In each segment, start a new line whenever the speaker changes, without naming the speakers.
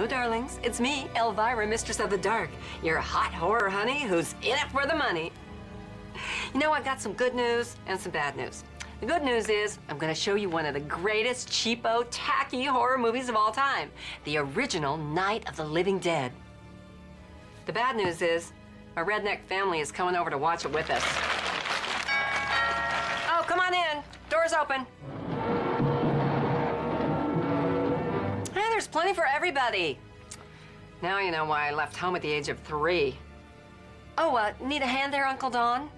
Hello, darlings. It's me, Elvira, Mistress of the Dark, your hot horror honey who's in it for the money. You know, I've got some good news and some bad news. The good news is I'm going to show you one of the greatest cheapo, tacky horror movies of all time, the original Night of the Living Dead. The bad news is our redneck family is coming over to watch it with us. Oh, come on in. Door's open. Hey, there's plenty for everybody. Now you know why I left home at the age of 3. Oh, need a hand there, Uncle Don?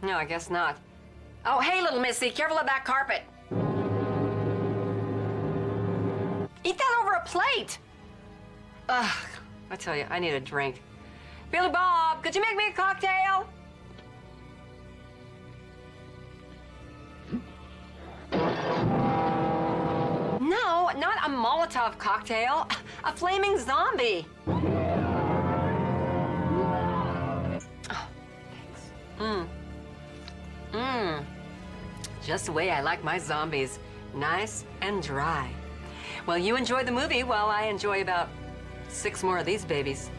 No, I guess not. Oh, hey, little missy, careful of that carpet. Eat that over a plate. Ugh, I tell you, I need a drink. Billy Bob, could you make me a cocktail? No, not a Molotov cocktail. A flaming zombie. Oh, thanks. Just the way I like my zombies. Nice and dry. Well, you enjoy the movie while I enjoy about 6 more of these babies.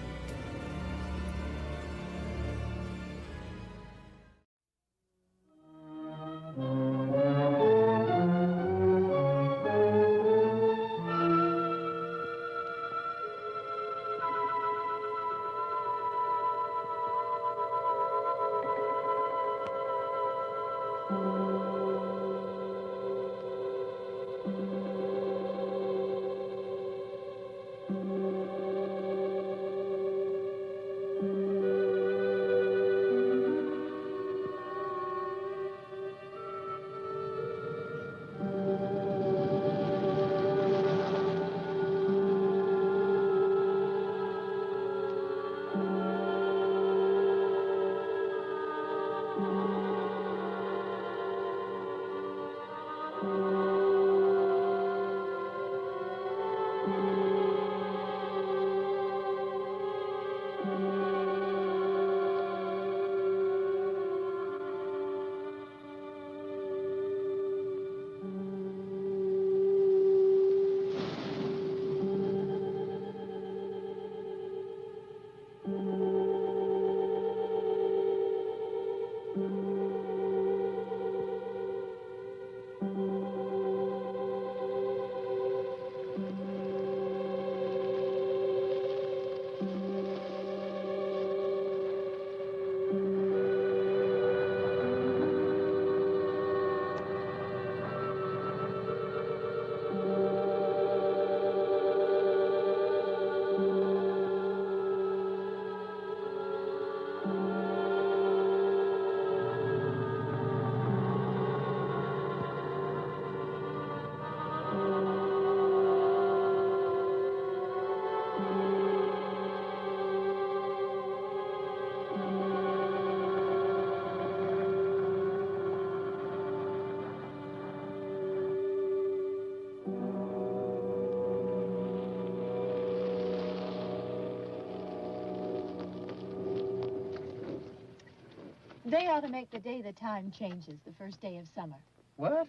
They ought to make the day the time changes, the first day of summer.
What?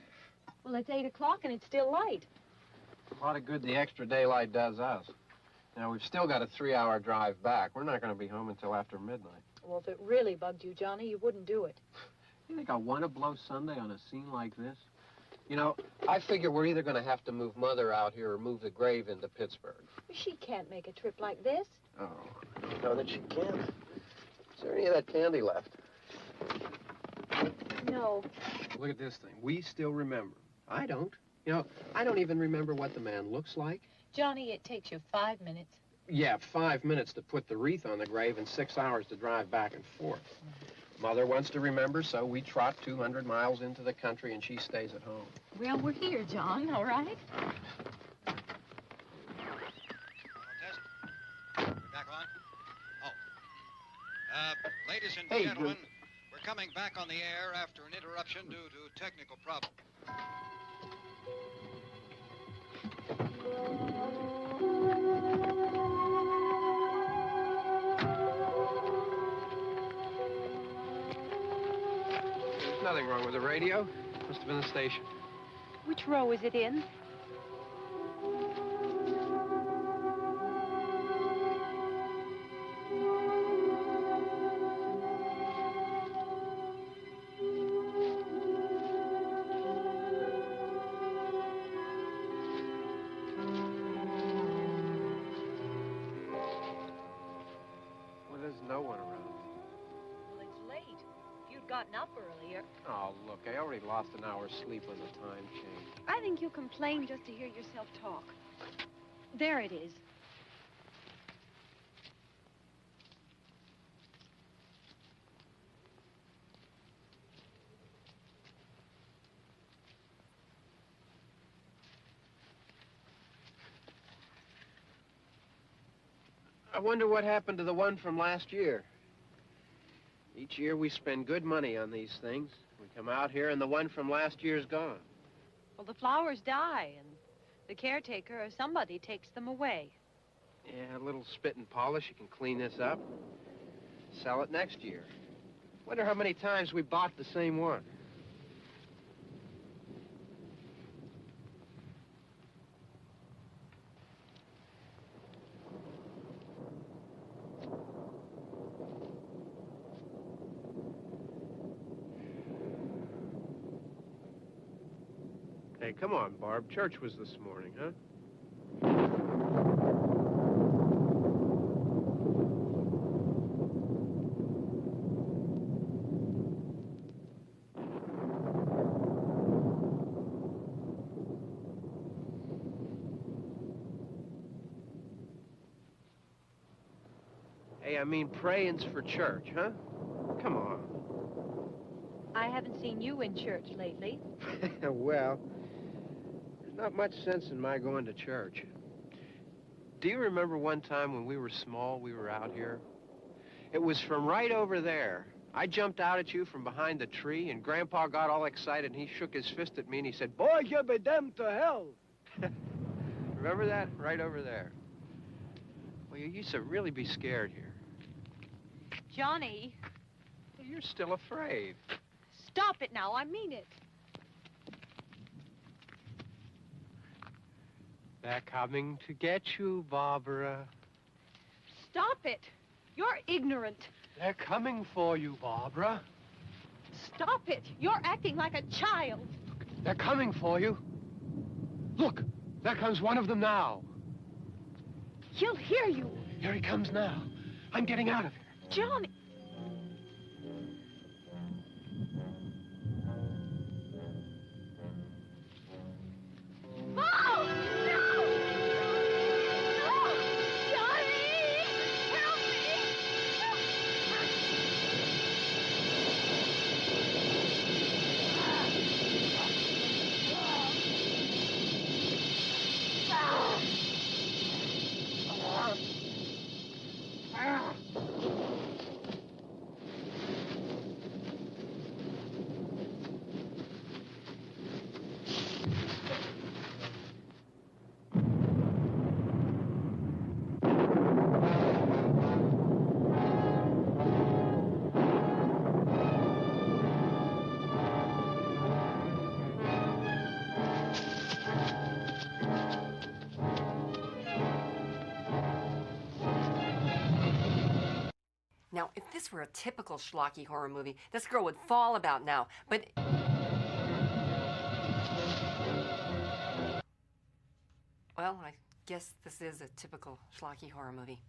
Well, it's 8 o'clock and it's still light.
A lot of good the extra daylight does us. Now, we've still got a 3-hour drive back. We're not going to be home until after midnight.
Well, if it really bugged you, Johnny, you wouldn't do it.
You think I want to blow Sunday on a scene like this? You know, I figure we're either going to have to move Mother out here or move the grave into Pittsburgh.
She can't make a trip like this.
Oh, I don't know that she can. Is there any of that candy left?
No.
Look at this thing. We still remember. I don't. You know, I don't even remember what the man looks like.
Johnny, it takes you 5 minutes.
Yeah, 5 minutes to put the wreath on the grave and 6 hours to drive back and forth. Mother wants to remember, so we trot 200 miles into the country and she stays at home.
Well, we're here, John, all right?
Test. We're back on? Oh. Ladies and gentlemen, we're coming back on the air after an interruption due to technical problem.
There's nothing wrong with the radio. Must have been the station.
Which row is it in?
you'd gotten up earlier.
Oh, look, I already lost an hour's sleep when the time changed.
I think you complain just to hear yourself talk. There it is.
I wonder what happened to the one from last year. Each year we spend good money on these things. We come out here and the one from last year's gone.
Well, the flowers die, and the caretaker or somebody takes them away.
Yeah, a little spit and polish. You can clean this up. Sell it next year. Wonder how many times we bought the same one. Hey, come on, Barb. Church was this morning, huh? Hey, I mean, praying's for church, huh? Come on.
I haven't seen you in church lately.
Well, there's not much sense in my going to church. Do you remember one time when we were small, we were out here? It was from right over there. I jumped out at you from behind the tree, and Grandpa got all excited, and he shook his fist at me, and he said, "Boy, you be damned to hell." Remember that? Right over there. Well, you used to really be scared here.
Johnny,
You're still afraid.
stop it now. I mean it.
They're coming to get you, Barbara.
Stop it. You're ignorant.
They're coming for you, Barbara.
Stop it. You're acting like a child.
They're coming for you. Look, there comes one of them now.
He'll hear you.
Here he comes now. I'm getting out of here.
Johnny. Oh, no! No! Johnny! Help
Now, if this were a typical schlocky horror movie, this girl would fall about now. But... well, I guess this is a typical schlocky horror movie.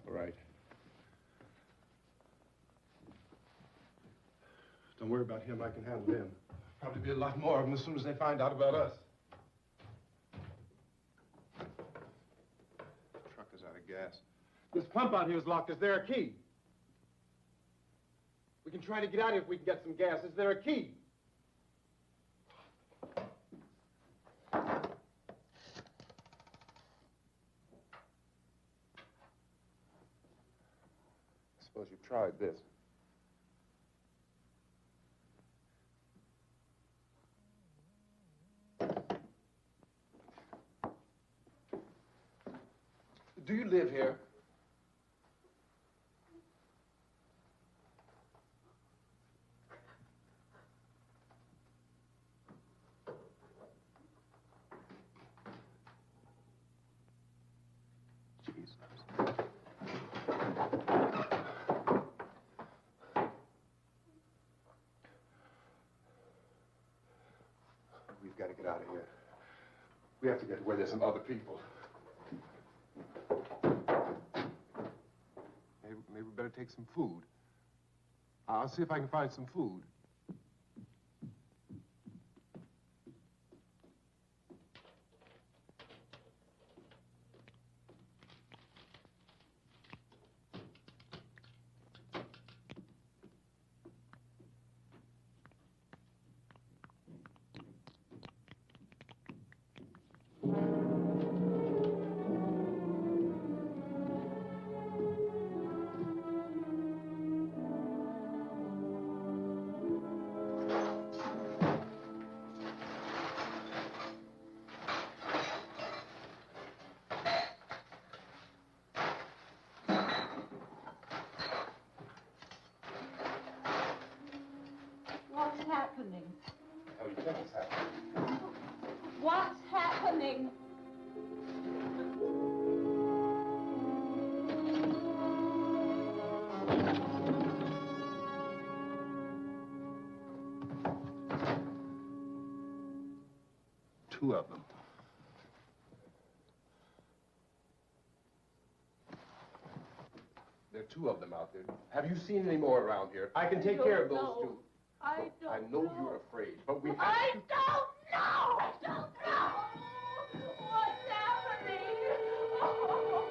Right. Don't worry about him. I can handle him. Probably be a lot more of them as soon as they find out about us. The truck is out of gas. This pump out here is locked. Is there a key? We can try to get out here if we can get some gas. Is there a key? Suppose you've tried this. Do you live here? Jesus. We've got to get out of here. We have to get to where there's some other people. Maybe we better take some food. I'll see if I can find some food.
happening?
How do you think it's happening?
What's happening?
Two of them. There are two of them out there. Have you seen any more around here? I can take care of those two.
I don't
I know you're afraid, but we have
I
to.
don't know! I don't know! What's happening? Oh.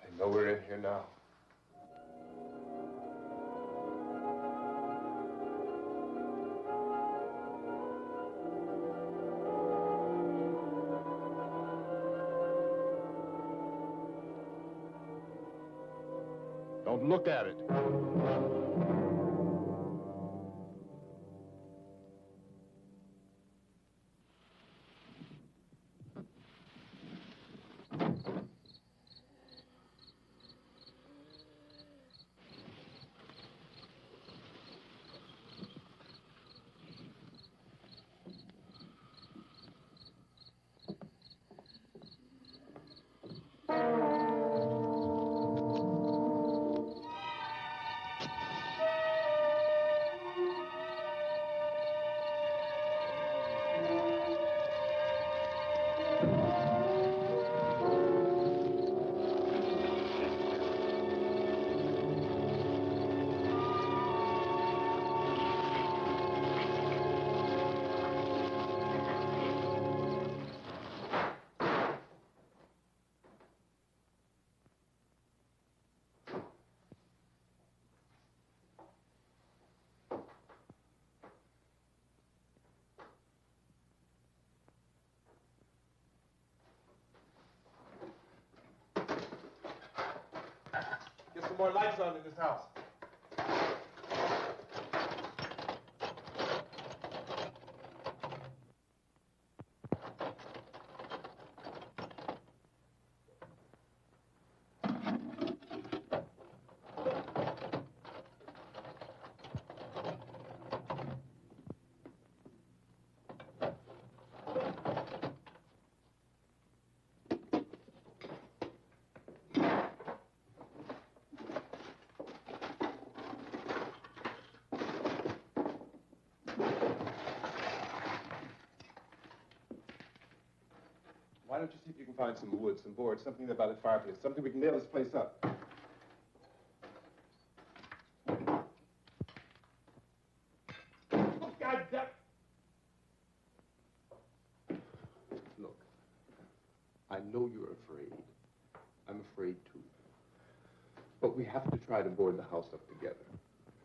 They know we're in here now. Don't look at it. Get some more lights on in this house. Why don't you see if you can find some wood, some boards, something there by the fireplace, something we can nail this place up. God damn. Look, I know you're afraid. I'm afraid too. But we have to try to board the house up together.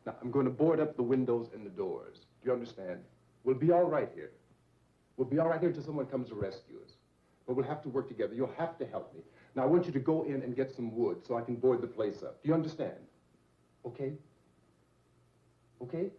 Now, I'm going to board up the windows and the doors. Do you understand? We'll be all right here. We'll be all right here until someone comes to rescue us. But we'll have to work together. You'll have to help me. Now, I want you to go in and get some wood so I can board the place up. Do you understand? Okay? Okay?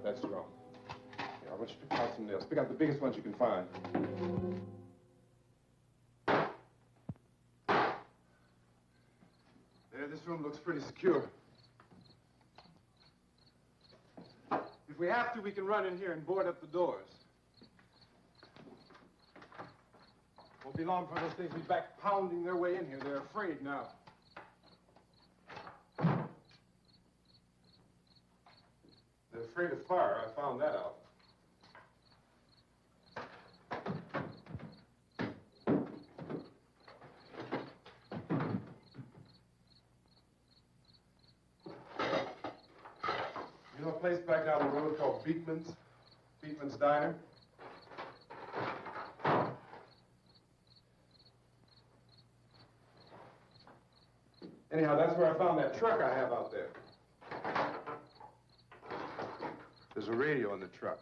That's wrong. Here, I want you to pick out some nails. Pick out the biggest ones you can find. There, this room looks pretty secure. If we have to, we can run in here and board up the doors. Won't be long for those things to be back pounding their way in here. They're afraid now. They're afraid of fire. I found that out. You know a place back down the road called Beekman's? Beekman's Diner? Anyhow, that's where I found that truck I have out there. There's a radio in the truck.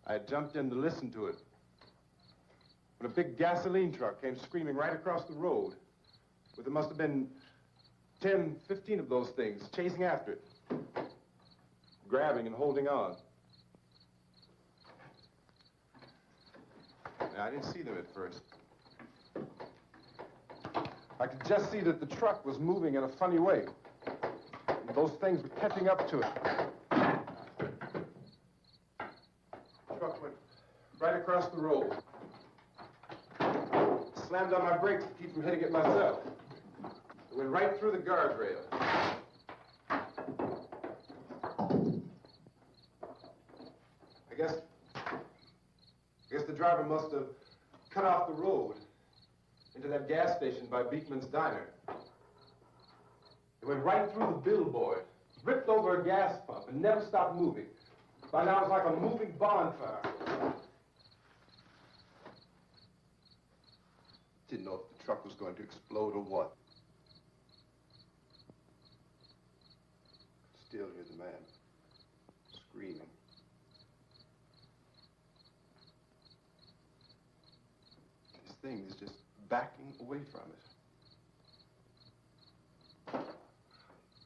I jumped in to listen to it when a big gasoline truck came screaming right across the road. But there must have been 10, 15 of those things chasing after it, grabbing and holding on. Now, I didn't see them at first. I could just see that the truck was moving in a funny way. And those things were catching up to it. The truck went right across the road. slammed on my brakes to keep from hitting it myself. It went right through the guardrail. I guess the driver must have cut off the road into that gas station by Beekman's Diner. It went right through the billboard, ripped over a gas pump, and never stopped moving. By now, it's like a moving bonfire. Didn't know if the truck was going to explode or what. Could still hear the man screaming. This thing is just backing away from it.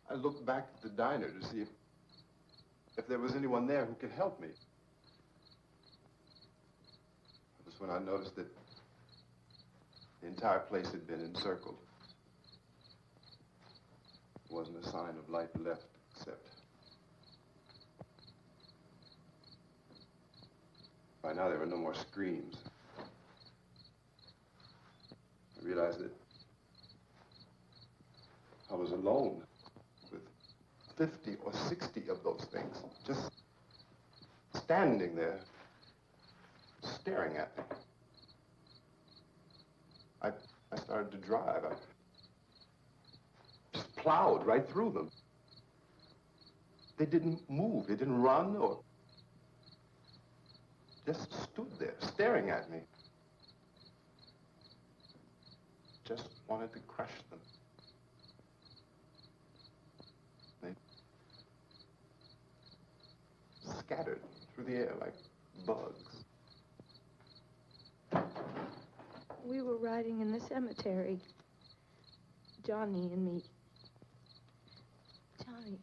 I looked back at the diner to see if there was anyone there who could help me. That was when I noticed that the entire place had been encircled. There wasn't a sign of life left, except by now there were no more screams. I realized that I was alone with 50 or 60 of those things, just standing there, staring at me. I started to drive. I just plowed right through them. They didn't move. They didn't run or just stood there, staring at me. Just wanted to crush them. They scattered through the air like bugs.
We were riding in the cemetery. Johnny and me. Johnny.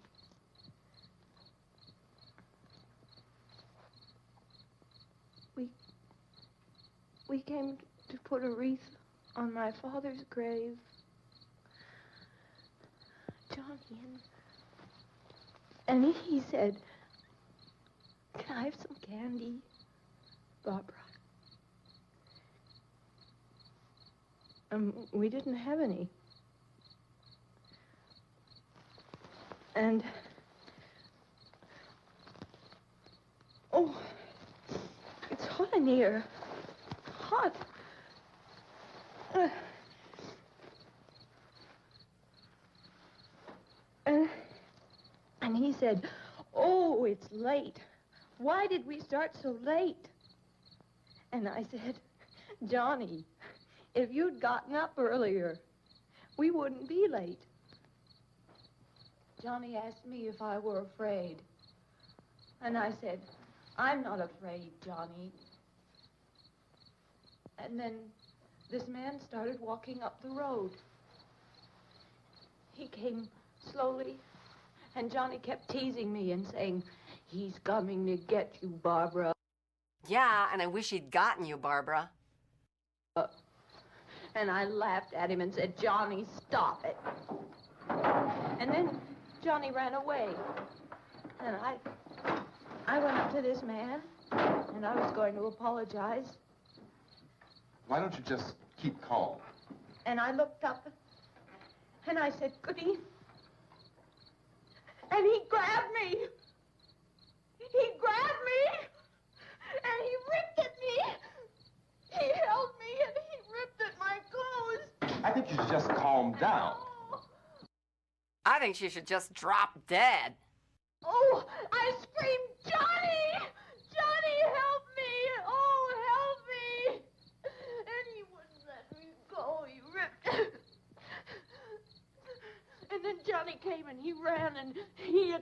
We came to put a wreath on my father's grave. Johnny and he said, "Can I have some candy, Barbara?" We didn't have any. And, oh, it's hot in here. Hot. And he said, "Oh, it's late. Why did we start so late?" And I said, "Johnny, if you'd gotten up earlier, we wouldn't be late." Johnny asked me if I were afraid. And I said, "I'm not afraid, Johnny." And then this man started walking up the road. He came slowly, and Johnny kept teasing me and saying, "He's coming to get you, Barbara."
Yeah, and I wish he'd gotten you, Barbara.
And I laughed at him and said, "Johnny, stop it." And then Johnny ran away. And I went up to this man, and I was going to apologize.
Why don't you just keep calm?
And I looked up, and I said, "Goody." And he grabbed me. He grabbed me, and he ripped at me. He held me, and he ripped at my clothes.
I think you should just calm down.
I think she should just drop dead.
Oh, I screamed, "Johnny! Johnny, help me! Oh, help me!" And he wouldn't let me go. He ripped. And then Johnny came and he ran and he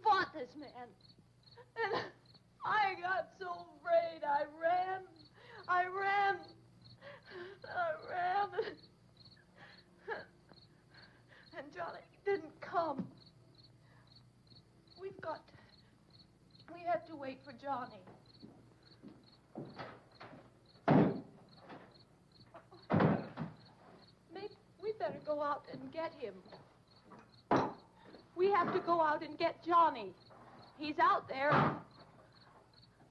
fought this man. And I got so afraid. I ran. And Johnny didn't come. We have to wait for Johnny. Maybe we better go out and get him. We have to go out and get Johnny. He's out there.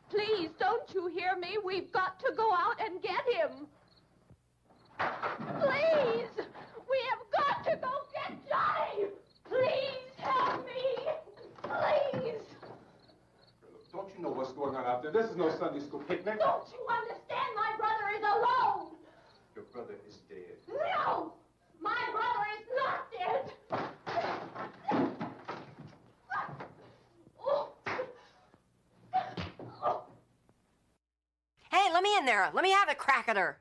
Please, don't you hear me? We've got to go out and get him. Please! We have got to go get Johnny! Please help me! Please!
Don't you know what's going on out there? This is no Sunday school picnic.
Don't you understand? My brother is alone!
Your brother is dead.
No! My brother is not dead! Oh. Oh.
Hey, let me in there. Let me have a crack at her.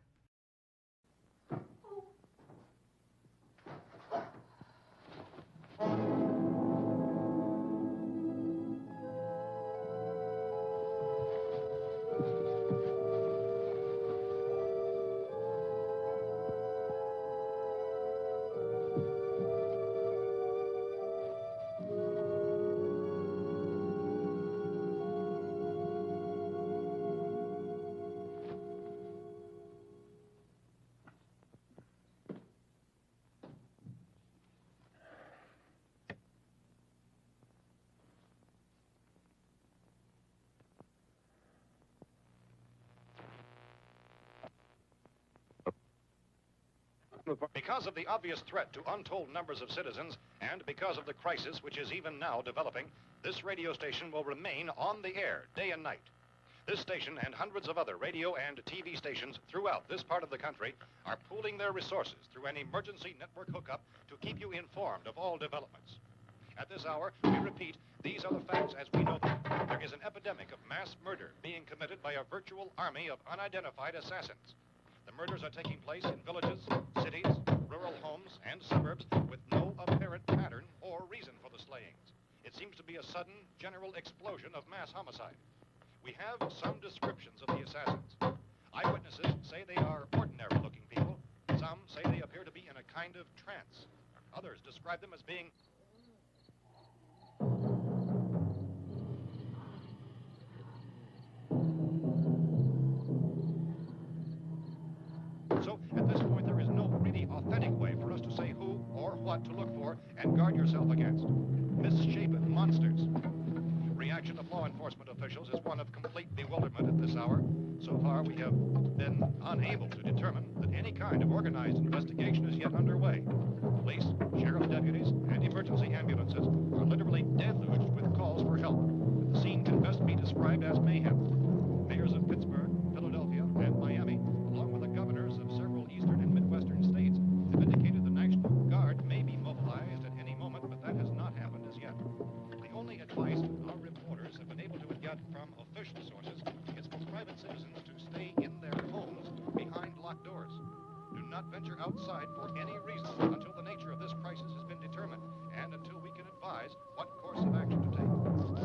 Because of the obvious threat to untold numbers of citizens, and because of the crisis which is even now developing, this radio station will remain on the air day and night. This station and hundreds of other radio and TV stations throughout this part of the country are pooling their resources through an emergency network hookup to keep you informed of all developments. At this hour, we repeat, these are the facts as we know them. There is an epidemic of mass murder being committed by a virtual army of unidentified assassins. The murders are taking place in villages, cities, rural homes, and suburbs with no apparent pattern or reason for the slayings. It seems to be a sudden, general explosion of mass homicide. We have some descriptions of the assassins. Eyewitnesses say they are ordinary-looking people. Some say they appear to be in a kind of trance. Others describe them as being So, at this point, there is no really authentic way for us to say who or what to look for and guard yourself against. Misshapen monsters. Reaction of law enforcement officials is one of complete bewilderment at this hour. So far, we have been unable to determine that any kind of organized investigation is yet underway. Police, sheriff deputies, and emergency ambulances are literally deluged with calls for help. The scene can best be described as mayhem. Mayors of Pittsburgh, Philadelphia, and Miami, along with the governors of several eastern and midwestern states, have indicated the National Guard may be mobilized at any moment, but that has not happened as yet. The only advice our reporters have been able to get from official sources is for private citizens to stay in their homes behind locked doors. Do not venture outside for any reason until the nature of this crisis has been determined and until we can advise what course of action to take.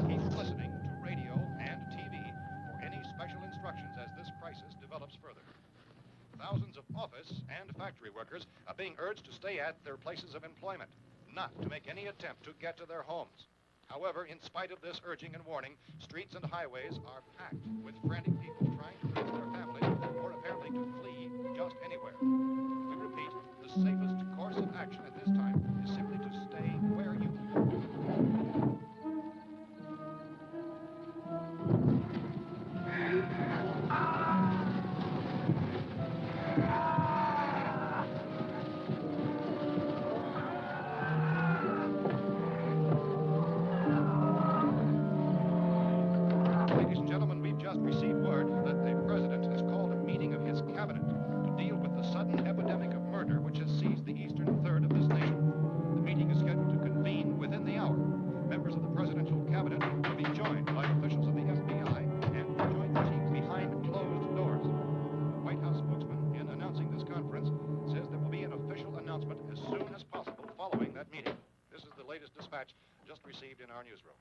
Keep listening to radio and TV for any special instructions as this crisis develops further. Thousands of office and factory workers are being urged to stay at their places of employment, not to make any attempt to get to their homes. However, in spite of this urging and warning, streets and highways are packed with frantic people trying to reach their families or apparently to flee just anywhere. We repeat, the safest course of action at this time is simply to stay where you are. Ladies and gentlemen, we've just received word that the president has called a meeting of his cabinet to deal with the sudden epidemic of murder which has seized the eastern third of this nation. The meeting is scheduled to convene within the hour. Members of the presidential cabinet will be joined by officials of the FBI and will join the team behind closed doors. The White House spokesman, in announcing this conference, says there will be an official announcement as soon as possible following that meeting. This is the latest dispatch just received in our newsroom.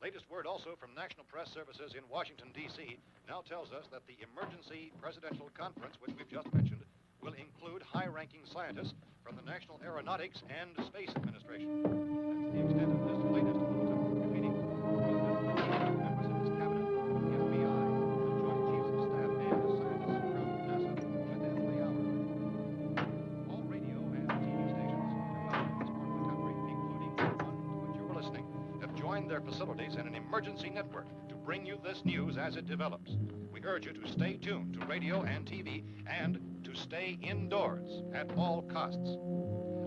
Latest word also from National Press Services in Washington, D.C. now tells us that the emergency presidential conference, which we've just mentioned, will include high-ranking scientists from the National Aeronautics and Space Administration. That's the extent of this latest bulletin. Repeating, the president, members of his cabinet, the FBI, the Joint Chiefs of Staff, and scientists from NASA within the hour. All radio and TV stations throughout this part of the country, including the one to which you were listening, have joined their facilities in an emergency network to bring you this news as it develops. We urge you to stay tuned to radio and TV and to stay indoors at all costs.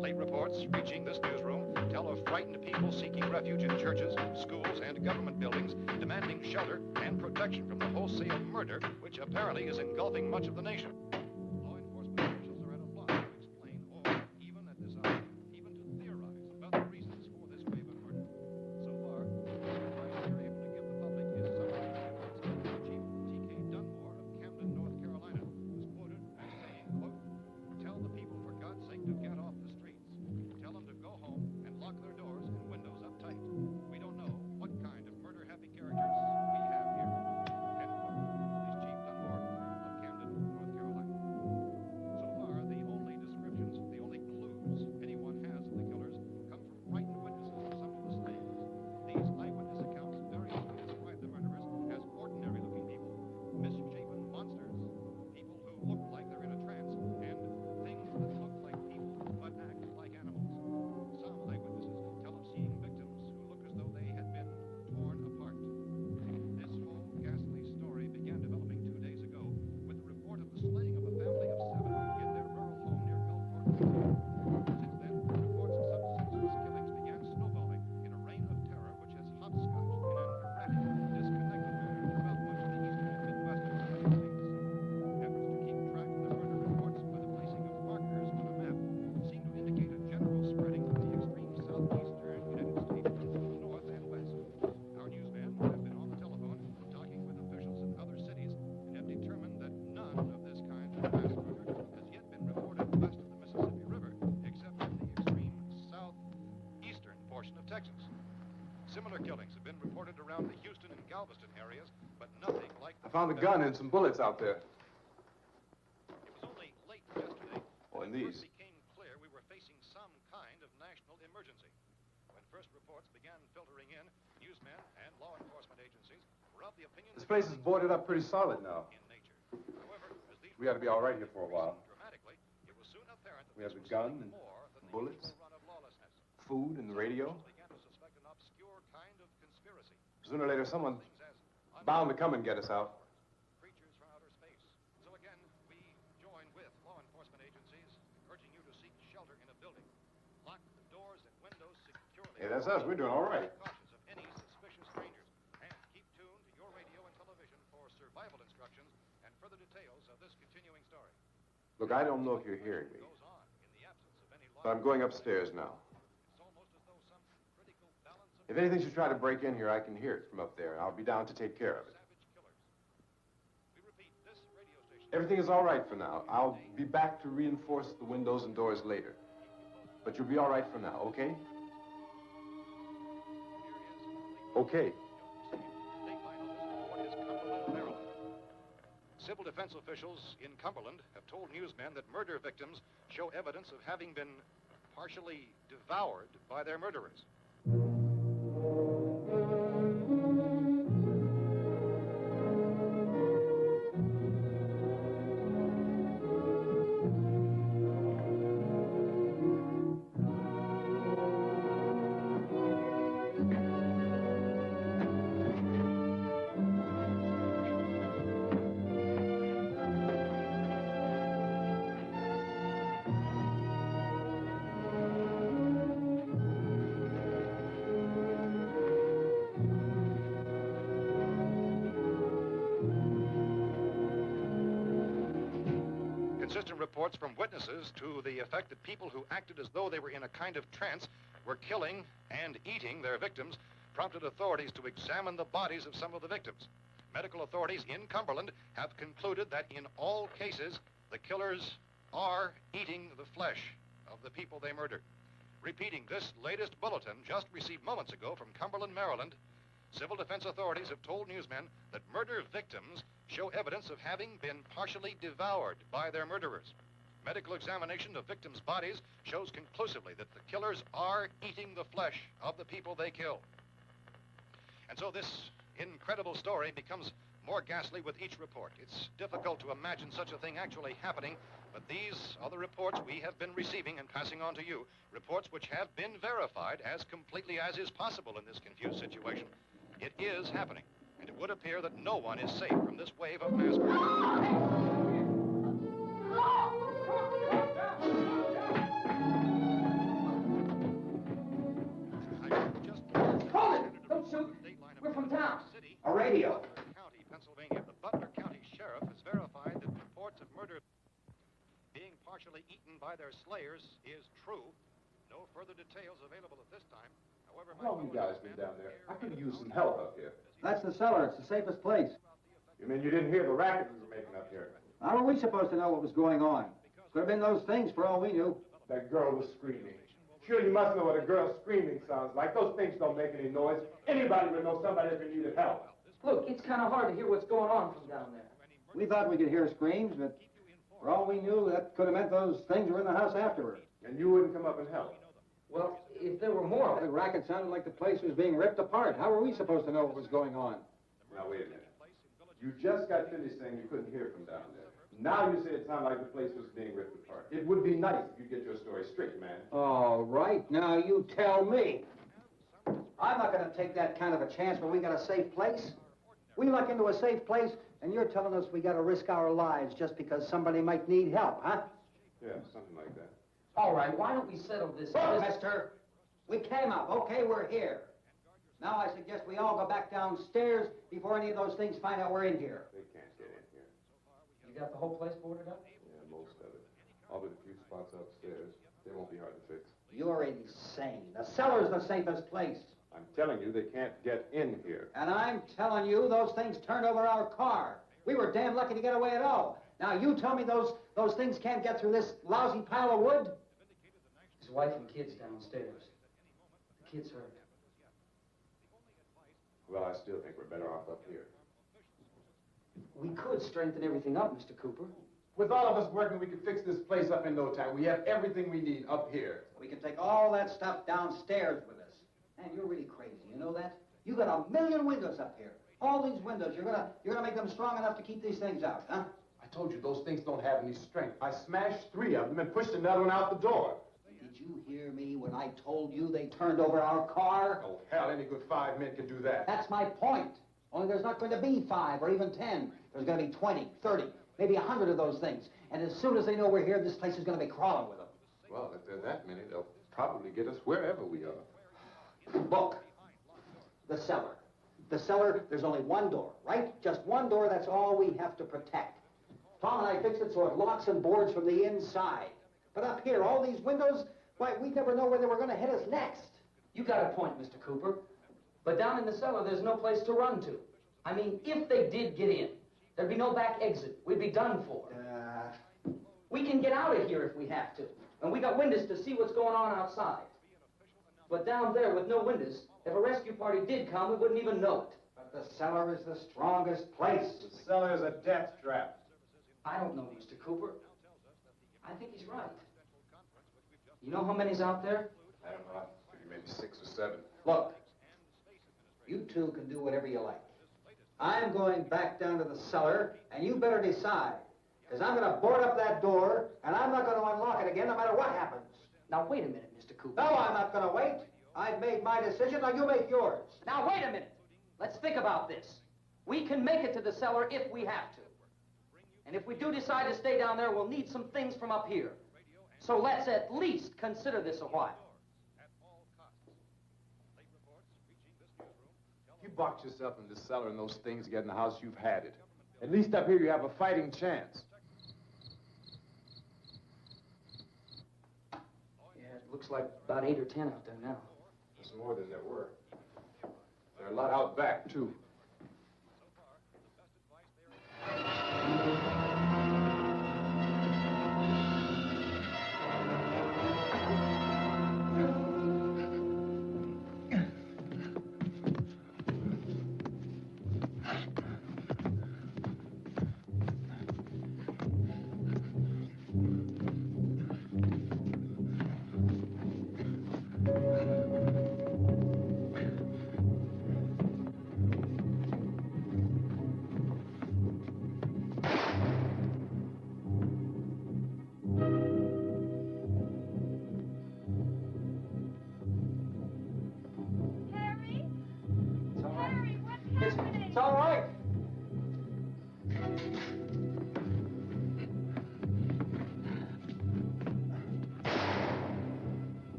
Late reports reaching this newsroom tell of frightened people seeking refuge in churches, schools, and government buildings, demanding shelter and protection from the wholesale murder which apparently is engulfing much of the nation. Law enforcement officials are at a loss to explain or, even at this hour, even to theorize about the reasons for this raven murder. So far, the advice we are able to give the public is summary evidence of Chief T.K. Dunmore of Camden, North Carolina, who's quoted as saying, quote, "Tell the people, for God's sake, to get off the streets. Tell them to go home and lock their doors and windows up tight. We don't know what kind of murder-happy characters we have here." End quote. This Chief Dunmore of Camden, North Carolina. So far, the only descriptions, the only clues anyone has of the killers come from frightened witnesses of some of the slayings. These eyewitness accounts variously describe the murderers as ordinary-looking people, misshapen monsters, people who look like they're in a trance, and things that look like people but act like animals. Some eyewitnesses tell of seeing victims who look as though they had been torn apart. This whole ghastly story began developing 2 days ago with the report of the slaying of a family of 7 in their rural home near Gulfport, Virginia. Since then, reports of such senseless killings began snowballing in a reign of terror which has hopscotched in an erratic, disconnected manner throughout much of the eastern and midwestern United States. Efforts to keep track of the murder reports by the placing of markers on a map seem to indicate a general spreading of the extreme southeastern United States into the north and west. Our newsmen have been on the telephone talking with officials in other cities and have determined that none of this kind of mass murder has yet been reported west of the Mississippi River, except in the extreme southeastern portion of Texas. Similar killings have been reported around the Houston and Galveston areas, but nothing like the...
I found a gun and some bullets out there.
It was only late yesterday
Oh, and
that it
these.
first became clear we were facing some kind of national emergency. When first reports began filtering in, newsmen and law enforcement agencies were of the opinion
This
that
place is boarded up pretty solid now.
in nature. However, as these
We ought to be all right here for a while.
dramatically, it was soon apparent that
We have
this
the
was
gun
something
and
more than the
bullets.
usual run of lawlessness.
Food and the radio.
Officials began to suspect an obscure kind of conspiracy.
Sooner or later, someone's
Things as
bound to come and get us out.
creatures from outer space. So again, we join with law enforcement agencies, urging you to seek shelter in a building. Lock the doors and windows securely.
Hey, that's us. We're doing all right.
Be cautious of any suspicious strangers. And keep tuned to your radio and television for survival instructions and further details of this continuing story.
Look, I don't know if you're hearing me,
Goes on in the absence of any law.
but I'm going upstairs now.
It's almost as though some critical balance of
If anything should try to break in here, I can hear it from up there. I'll be down to take care of it.
savage killers. We repeat, this radio station...
Everything is all right for now. I'll be back to reinforce the windows and doors later. But you'll be all right for now, okay? Okay.
Civil defense officials in Cumberland have told newsmen that murder victims show evidence of having been partially devoured by their murderers. Consistent reports from witnesses to the effect that people who acted as though they were in a kind of trance were killing and eating their victims prompted authorities to examine the bodies of some of the victims. Medical authorities in Cumberland have concluded that in all cases, the killers are eating the flesh of the people they murdered. Repeating this latest bulletin just received moments ago from Cumberland, Maryland, civil defense authorities have told newsmen that murder victims show evidence of having been partially devoured by their murderers. Medical examination of victims' bodies shows conclusively that the killers are eating the flesh of the people they kill. And so this incredible story becomes more ghastly with each report. It's difficult to imagine such a thing actually happening, but these are the reports we have been receiving and passing on to you, reports which have been verified as completely as is possible in this confused situation. It is happening, and it would appear that no one is safe from this wave of mass murder.
Hold it! Don't shoot! We're from town. A radio.
County, Pennsylvania. The Butler County Sheriff has verified that reports of murder being partially eaten by their slayers is true. No further details available at this time. However,
How long you guys been down there? I could use some help up here.
That's the cellar. It's the safest place.
You mean you didn't hear the racket we were making up here?
How are we supposed to know what was going on? Could have been those things for all we knew.
That girl was screaming. Sure, you must know what a girl screaming sounds like. Those things don't make any noise. Anybody would know somebody if they needed help.
Look, it's kind of hard to hear what's going on from down there.
We thought we could hear screams, but for all we knew, that could have meant those things were in the house afterward.
And you wouldn't come up and help.
Well, if there were more of
The
it.
racket sounded like the place was being ripped apart. How were we supposed to know what was going on?
Now, wait a minute. You just got finished saying you couldn't hear from down there. Now you say it sounded like the place was being ripped apart. It would be nice if you get your story straight, man.
All right, now you tell me. I'm not going to take that kind of a chance when we got a safe place. We luck into a safe place, and you're telling us we got to risk our lives just because somebody might need help, huh?
Yeah, something like that.
All right, why don't we settle this?
Look, mister, we came up. Okay, we're here. Now I suggest we all go back downstairs before any of those things find out we're in here.
They can't get in here.
You got the whole place boarded up?
Yeah, most of it. All but a few spots upstairs. They won't be hard to fix.
You're insane. The cellar's the safest place.
I'm telling you, they can't get in here.
And I'm telling you, those things turned over our car. We were damn lucky to get away at all. Now you tell me those things can't get through this lousy pile of wood?
His wife and kids downstairs. The kid's hurt.
Well, I still think we're better off up here.
We could strengthen everything up, Mr. Cooper.
With all of us working, we could fix this place up in no time. We have everything we need up here.
We can take all that stuff downstairs with us. Man, you're really crazy, you know that? You got 1,000,000 windows up here. All these windows, you're gonna make them strong enough to keep these things out, huh?
I told you, those things don't have any strength. I smashed 3 of them and pushed another one out the door.
Did you hear me when I told you they turned over our car?
Oh, hell, any good 5 men can do that.
That's my point. Only there's not going to be 5 or even 10. There's going to be 20, 30, maybe 100 of those things. And as soon as they know we're here, this place is going to be crawling with them.
Well, if there are that many, they'll probably get us wherever we are.
Look, the cellar. The cellar, there's only one door, right? Just one door, that's all we have to protect. Tom and I fixed it so it locks and boards from the inside. But up here, all these windows, why, we never know where they were going to hit us next.
You got a point, Mr. Cooper. But down in the cellar, there's no place to run to. I mean, if they did get in, there'd be no back exit. We'd be done for. We can get out of here if we have to. And we got windows to see what's going on outside. But down there with no windows, if a rescue party did come, we wouldn't even know it.
But the cellar is the strongest place.
The cellar is a death trap.
I don't know, Mr. Cooper. I think he's right. You know how many's out there?
I don't know. Maybe 6 or 7.
Look, you two can do whatever you like. I'm going back down to the cellar, and you better decide. Because I'm going to board up that door, and I'm not going to unlock it again no matter what happens.
Now, wait a minute, Mr. Cooper.
No, I'm not going to wait. I've made my decision, now you make yours.
Now, wait a minute. Let's think about this. We can make it to the cellar if we have to. And if we do decide to stay down there, we'll need some things from up here. So let's at least consider this a while.
If you box yourself in the cellar and those things get in the house, you've had it. At least up here you have a fighting chance.
Yeah, it looks like about 8 or 10 out there now.
There's more than there were. There are a lot out back, too.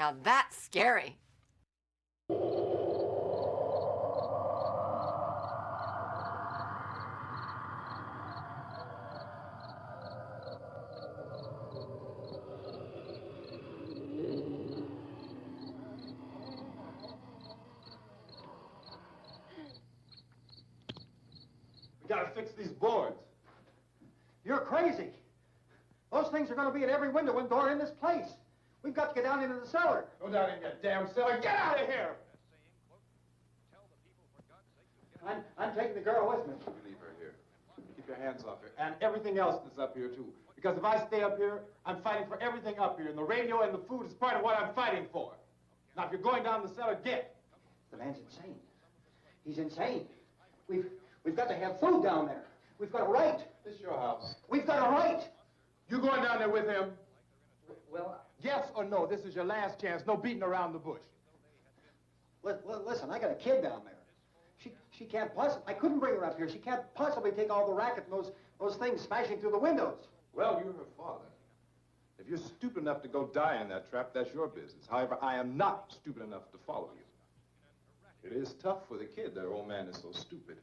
Now that's scary.
We gotta fix these boards.
You're crazy. Those things are going to be at every window and door in this place. We've got to get down into the cellar.
Go down in that damn cellar. Get out of here!
I'm taking the girl with me.
You leave her here. Keep your hands off her. And everything else that's up here, too.
Because if I stay up here, I'm fighting for everything up here, and the radio and the food is part of what I'm fighting for. Now, if you're going down the cellar, get.
The man's insane. He's insane. We've got to have food down there. We've got a right.
This is your house.
We've got a right.
You going down there with him?
Well,
Yes or no? This is your last chance. No beating around the bush.
Listen, I got a kid down there. She can't possibly. I couldn't bring her up here. She can't possibly take all the racket and those things smashing through the windows.
Well, you're her father. If you're stupid enough to go die in that trap, that's your business. However, I am not stupid enough to follow you. It is tough for the kid that her old man is so stupid.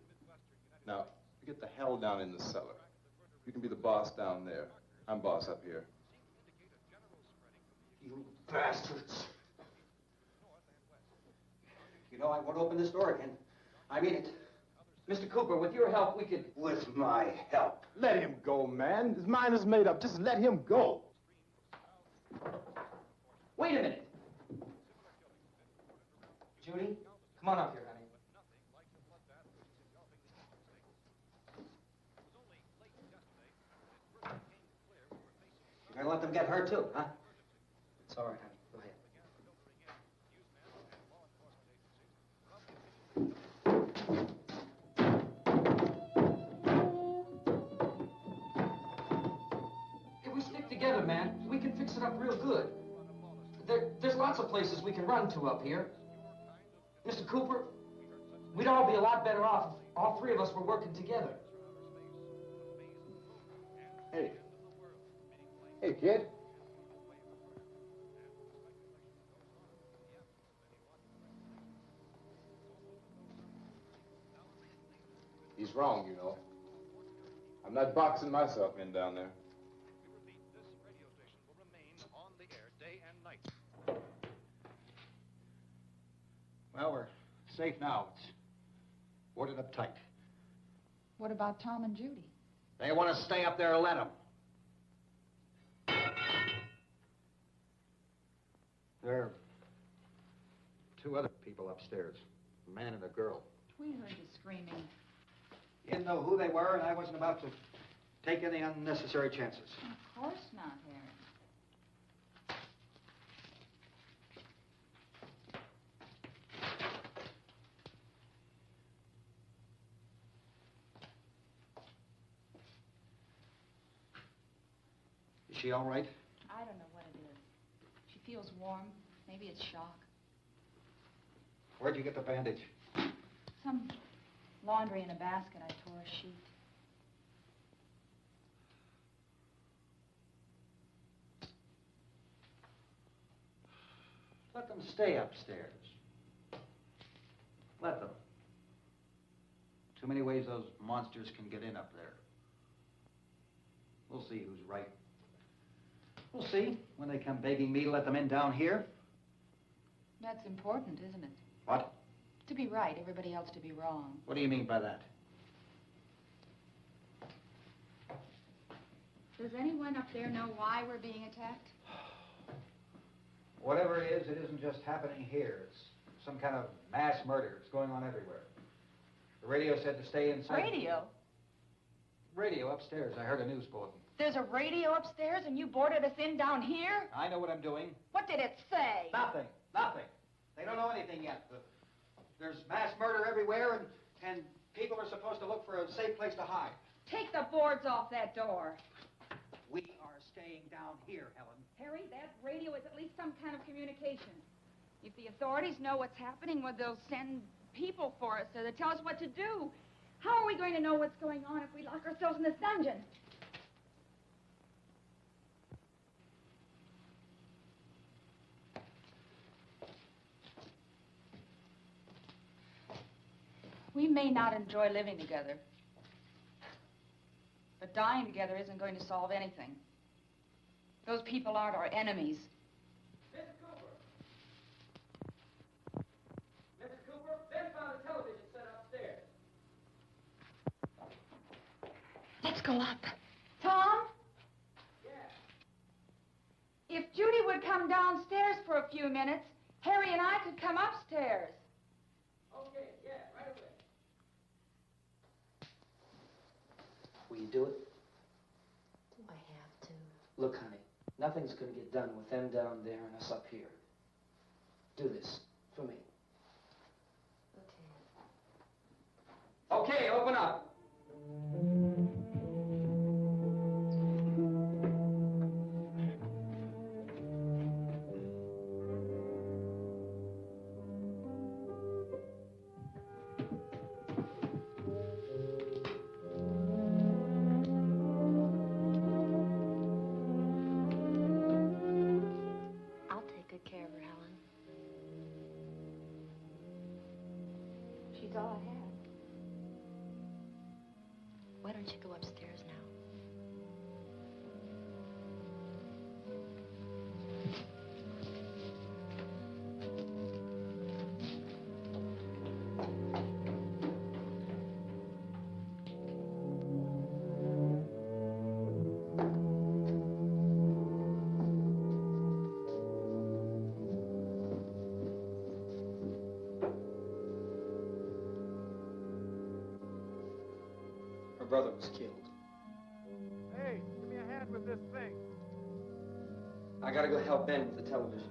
Now, you get the hell down in the cellar. You can be the boss down there. I'm boss up here.
You bastards. You know, I won't open this door again. I mean it.
Mr. Cooper, with your help, we could...
With my help.
Let him go, man. His mind is made up. Just let him go.
Wait a minute. Judy, come on up here, honey.
You're gonna let them get hurt too, huh?
It's all right, honey. Go ahead. If we stick together, man, we can fix it up real good. There's lots of places we can run to up here. Mr. Cooper, we'd all be a lot better off if all three of us were working together.
Hey. Hey, kid.
He's wrong, you know. I'm not boxing myself in down there.
We repeat, this radio station will remain on the air day and night.
Well, we're safe now. It's boarded up tight.
What about Tom and Judy?
They want to stay up there, let them. There are two other people upstairs, a man and a girl.
We heard you screaming.
You didn't know who they were, and I wasn't about to take any unnecessary chances.
Of course not, Harry.
Is she all right?
I don't know what it is. She feels warm. Maybe it's shock.
Where'd you get the bandage?
Some laundry in a basket. I tore a sheet.
Let them stay upstairs. Let them. Too many ways those monsters can get in up there. We'll see who's right. We'll see when they come begging me to let them in down here.
That's important, isn't it?
What?
To be right, everybody else to be wrong.
What do you mean by that?
Does anyone up there know why we're being attacked?
Whatever it isn't just happening here. It's some kind of mass murder. It's going on everywhere. The radio said to stay inside.
Radio?
Radio upstairs. I heard a news bulletin.
There's a radio upstairs and you boarded us in down here?
I know what I'm doing.
What did it say?
Nothing. Nothing. They don't know anything yet. There's mass murder everywhere, and people are supposed to look for a safe place to hide.
Take the boards off that door.
We are staying down here, Helen.
Harry, that radio is at least some kind of communication. If the authorities know what's happening, well, they'll send people for us so they'll tell us what to do. How are we going to know what's going on if we lock ourselves in this dungeon? We may not enjoy living together, but dying together isn't going to solve anything. Those people aren't our enemies.
Miss Cooper! Miss Cooper, Ben found a television set upstairs.
Let's go up. Tom?
Yeah.
If Judy would come downstairs for a few minutes, Harry and I could come upstairs.
Okay, yeah, right away. Will you do it?
Do I have to?
Look, honey, nothing's gonna get done with them down there and us up here. Do this for me.
Okay.
Okay, open up.
I'll take good care of her, Helen.
She's all I have.
Why don't you go upstairs now?
Her brother was killed.
Hey, give me a hand with this thing.
I gotta go help Ben with the television.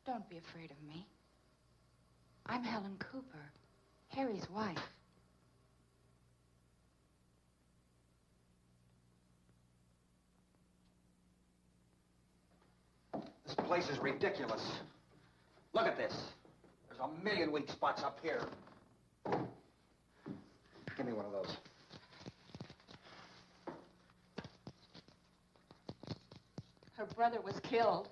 Don't be afraid of me. I'm Helen Cooper, Harry's wife.
This place is ridiculous. Look at this. There's a million weak spots up here. Give me one of those.
Her brother was killed.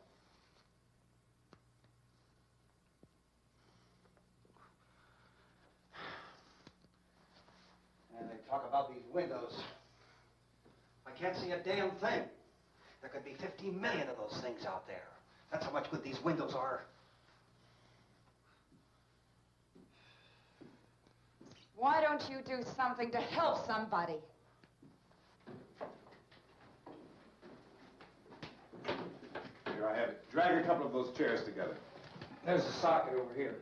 And they talk about these windows. I can't see a damn thing. There could be 15 million of those things out there. That's how much good these windows are.
Why don't you do something to help somebody?
Here, I have it. Drag a couple of those chairs together.
There's a socket over here.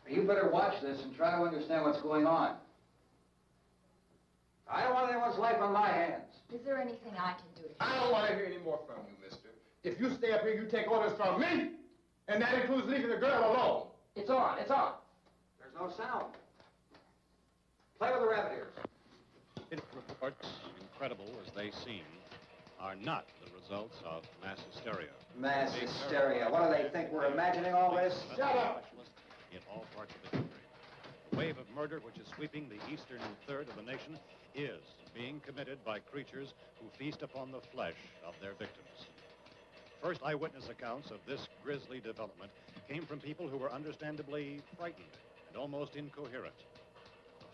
You better watch this and try to understand what's going on. I don't want anyone's life on my hands.
Is there anything I can do to help?
I don't want to hear any more from you, mister. If you stay up here, you take orders from me. And that includes leaving the girl alone.
It's on, it's on.
There's no sound. Play with the rabbit ears.
Reports, incredible as they seem, are not the results of mass hysteria.
Mass hysteria. What do they think? We're imagining all this?
Shut up!
In all parts of the country. The wave of murder which is sweeping the eastern third of the nation is being committed by creatures who feast upon the flesh of their victims. First eyewitness accounts of this grisly development came from people who were understandably frightened and almost incoherent.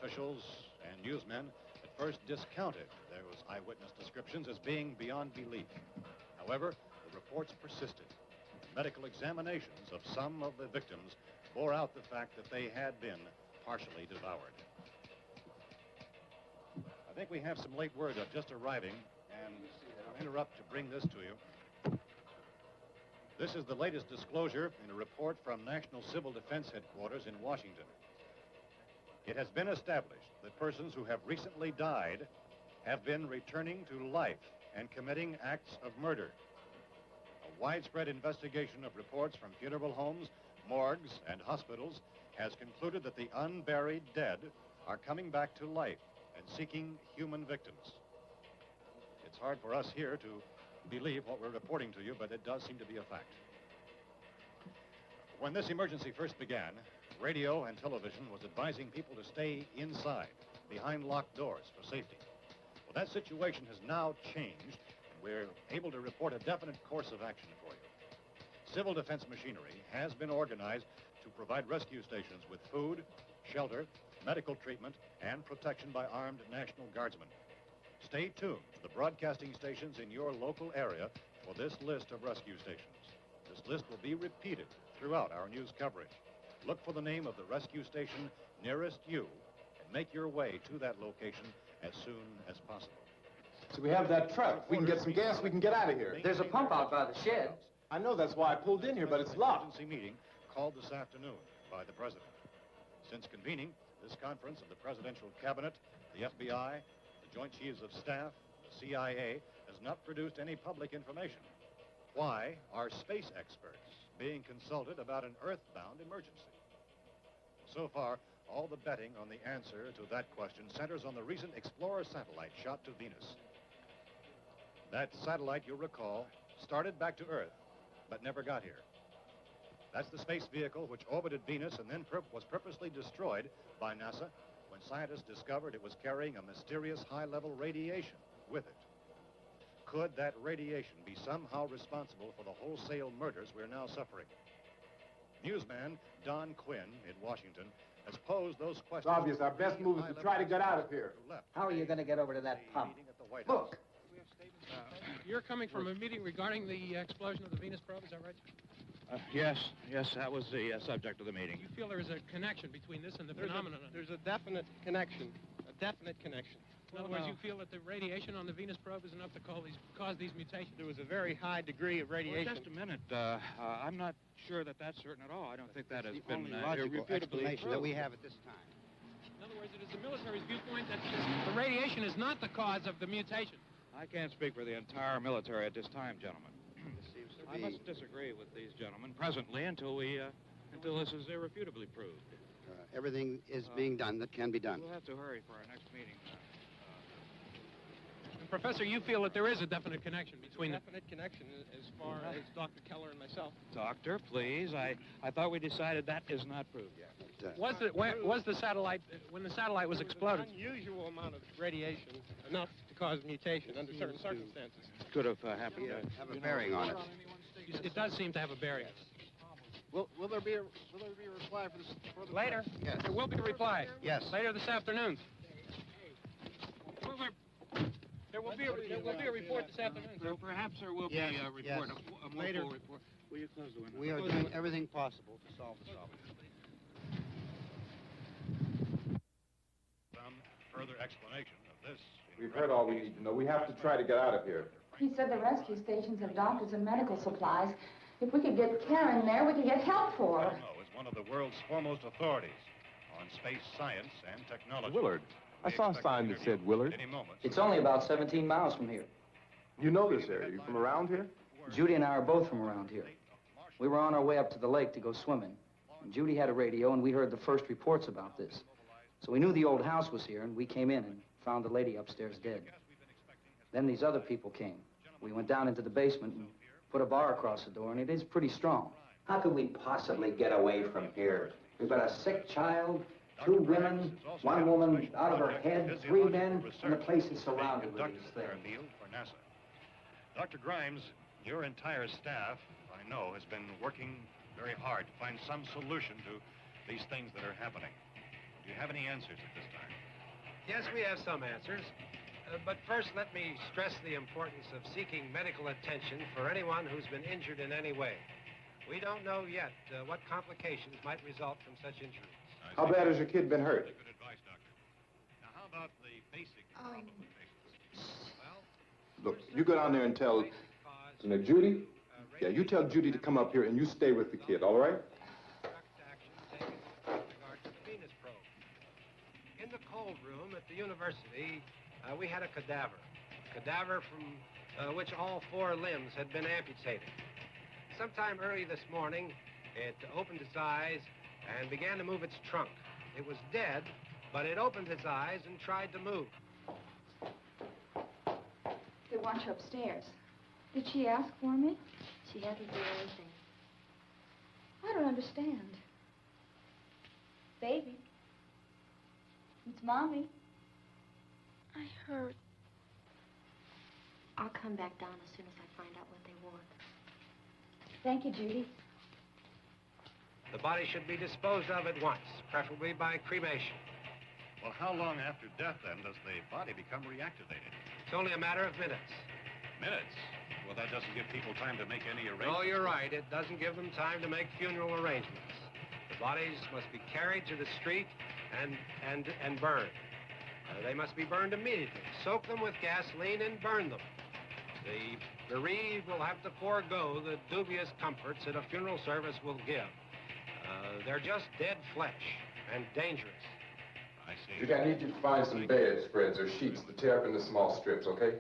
Officials and newsmen at first discounted those eyewitness descriptions as being beyond belief. However, the reports persisted. Medical examinations of some of the victims bore out the fact that they had been partially devoured. I think we have some late word just arriving, and I'll interrupt to bring this to you. This is the latest disclosure in a report from National Civil Defense Headquarters in Washington. It has been established that persons who have recently died have been returning to life and committing acts of murder. A widespread investigation of reports from funeral homes, morgues, and hospitals has concluded that the unburied dead are coming back to life and seeking human victims. It's hard for us here to believe what we're reporting to you, but it does seem to be a fact. When this emergency first began, radio and television was advising people to stay inside, behind locked doors for safety. Well, that situation has now changed, and we're able to report a definite course of action for you. Civil defense machinery has been organized to provide rescue stations with food, shelter, medical treatment, and protection by armed National Guardsmen. Stay tuned to the broadcasting stations in your local area for this list of rescue stations. This list will be repeated throughout our news coverage. Look for the name of the rescue station nearest you and make your way to that location as soon as possible.
So we have that truck. We can get some gas, we can get out of here.
There's a pump out by the shed.
I know, that's why I pulled in here, but it's locked.
Emergency meeting called this afternoon by the President. Since convening this conference of the Presidential Cabinet, the FBI, the Joint Chiefs of Staff, the CIA, has not produced any public information. Why are space experts being consulted about an earthbound emergency? So far, all the betting on the answer to that question centers on the recent Explorer satellite shot to Venus. That satellite, you'll recall, started back to Earth, but never got here. That's the space vehicle which orbited Venus and then was purposely destroyed by NASA when scientists discovered it was carrying a mysterious high-level radiation with it. Could that radiation be somehow responsible for the wholesale murders we're now suffering? Newsman Don Quinn in Washington has posed those questions.
It's obvious our best move is to try to get out of here.
How are you going to get over to that pump? Look.
You're coming from a meeting regarding the explosion of the Venus probe, is that right?
Yes, that was the subject of the meeting.
You feel there is a connection between this and the phenomenon?
There's a definite connection.
In other words, you feel that the radiation on the Venus probe is enough to cause these mutations?
There was a very high degree of radiation.
Well, just a minute. I'm not sure that that's certain at all. I don't think that has been
irrefutably
proved.
that we have at this time.
In other words, it is the military's viewpoint that the radiation is not the cause of the mutation.
I can't speak for the entire military at this time, gentlemen. I
be-
must disagree with these gentlemen presently until this is irrefutably proved.
Everything is being done that can be done.
We'll have to hurry for our next meeting.
And Professor, you feel that there is a definite connection between
Definite connection as far as Dr. Keller and myself.
Doctor, please. I thought we decided that is not proved yet.
Was the satellite, when the satellite was exploded?
An unusual amount of radiation, enough to cause mutation under certain circumstances.
Could have happened.
Have a bearing on it.
It does seem to have a bearing.
Will there be a reply for this?
Later?
Yes.
There will be a reply.
Yes.
Later this afternoon. There will be a report this afternoon.
So perhaps there will
Yes,
be a report,
yes.
a more
Later.
full report. Will you close the window?
We are doing everything possible to solve the problem.
Some further explanation of this.
We've heard all we need to know. We have to try to get out of here.
He said the rescue stations have doctors and medical supplies. If we could get care in there, we could get help for her.
Elmo is one of the world's foremost authorities on space science and technology.
Willard. I saw a sign that said Willard.
Any moment.
It's only about 17 miles from here.
You know this area. You from around here?
Judy and I are both from around here. We were on our way up to the lake to go swimming. And Judy had a radio, and we heard the first reports about this. So we knew the old house was here, and we came in and found the lady upstairs dead. Then these other people came. We went down into the basement and put a bar across the door, and it is pretty strong.
How could we possibly get away from here? We've got a sick child, 2 women, 1 woman out of her head, 3 men, and the place is surrounded with these things.
For NASA. Dr. Grimes, your entire staff, I know, has been working very hard to find some solution to these things that are happening. Do you have any answers at this time?
Yes, we have some answers. But first, let me stress the importance of seeking medical attention for anyone who's been injured in any way. We don't know yet what complications might result from such injuries.
How bad has your kid been hurt?
Good advice, Doctor. Now, how about the basic problem with patients? Well,
Look, you go down there and tell... Judy, Yeah, you tell Judy to come up here and you stay with the kid, all right?
In the cold room at the university, we had a cadaver. Cadaver from which all 4 limbs had been amputated. Sometime early this morning, it opened its eyes and began to move its trunk. It was dead, but it opened its eyes and tried to move.
They want you upstairs. Did she ask for me?
She hasn't done anything.
I don't understand. Baby. It's Mommy.
I heard. I'll come back down as soon as I find out what they want.
Thank you, Judy.
The body should be disposed of at once, preferably by cremation.
Well, how long after death, then, does the body become reactivated?
It's only a matter of minutes.
Minutes? Well, that doesn't give people time to make any arrangements.
Oh, you're right. It doesn't give them time to make funeral arrangements. The bodies must be carried to the street and burned. They must be burned immediately. Soak them with gasoline and burn them. The bereaved will have to forego the dubious comforts that a funeral service will give. They're just dead flesh and dangerous.
I see.
Judy, I need you to find some bedspreads or sheets to tear up into small strips, okay?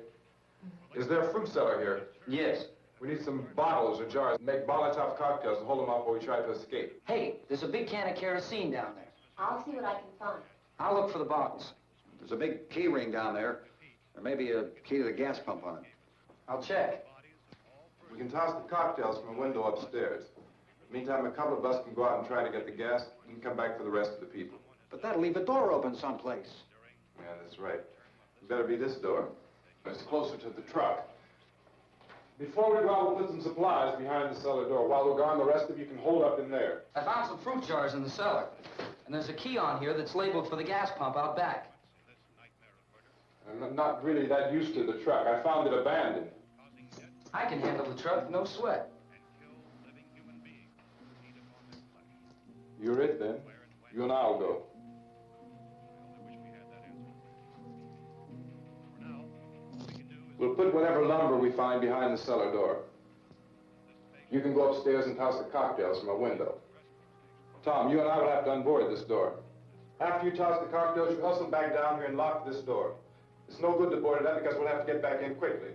Is there a fruit cellar here?
Yes.
We need some bottles or jars to make Molotov cocktails and hold them off while we try to escape.
Hey, there's a big can of kerosene down there.
I'll see what I can find.
I'll look for the bottles.
There's a big key ring down there. There may be a key to the gas pump on it.
I'll check.
We can toss the cocktails from a window upstairs. Meantime, a couple of us can go out and try to get the gas and come back for the rest of the people.
But that'll leave a door open someplace.
Yeah, that's right. It better be this door. It's closer to the truck. Before we go out, we'll put some supplies behind the cellar door. While we're gone, the rest of you can hold up in there.
I found some fruit jars in the cellar. And there's a key on here that's labeled for the gas pump out back.
I'm not really that used to the truck. I found it abandoned.
I can handle the truck, no sweat.
You're it, then. You and I'll go. We'll put whatever lumber we find behind the cellar door. You can go upstairs and toss the cocktails from a window. Tom, you and I will have to unboard this door. After you toss the cocktails, you hustle back down here and lock this door. It's no good to board it up because we'll have to get back in quickly.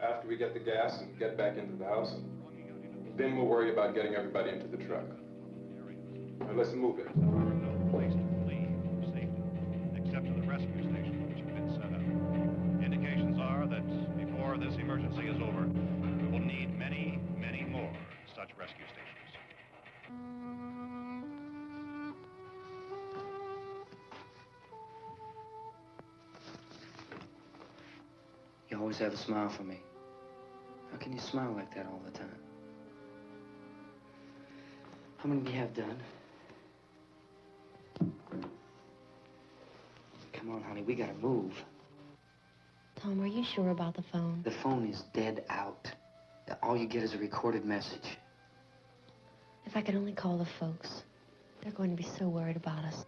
After we get the gas and get back into the house, then we'll worry about getting everybody into the truck. Now let's move it.
There are no place to flee for safety, except to the rescue stations which have been set up. Indications are that before this emergency is over, we will need many, many more such rescue stations.
You always have a smile for me. How can you smile like that all the time? How many do you have done? Come on, honey, we gotta move.
Tom, are you sure about the phone?
The phone is dead out. All you get is a recorded message.
If I could only call the folks. They're going to be so worried about us.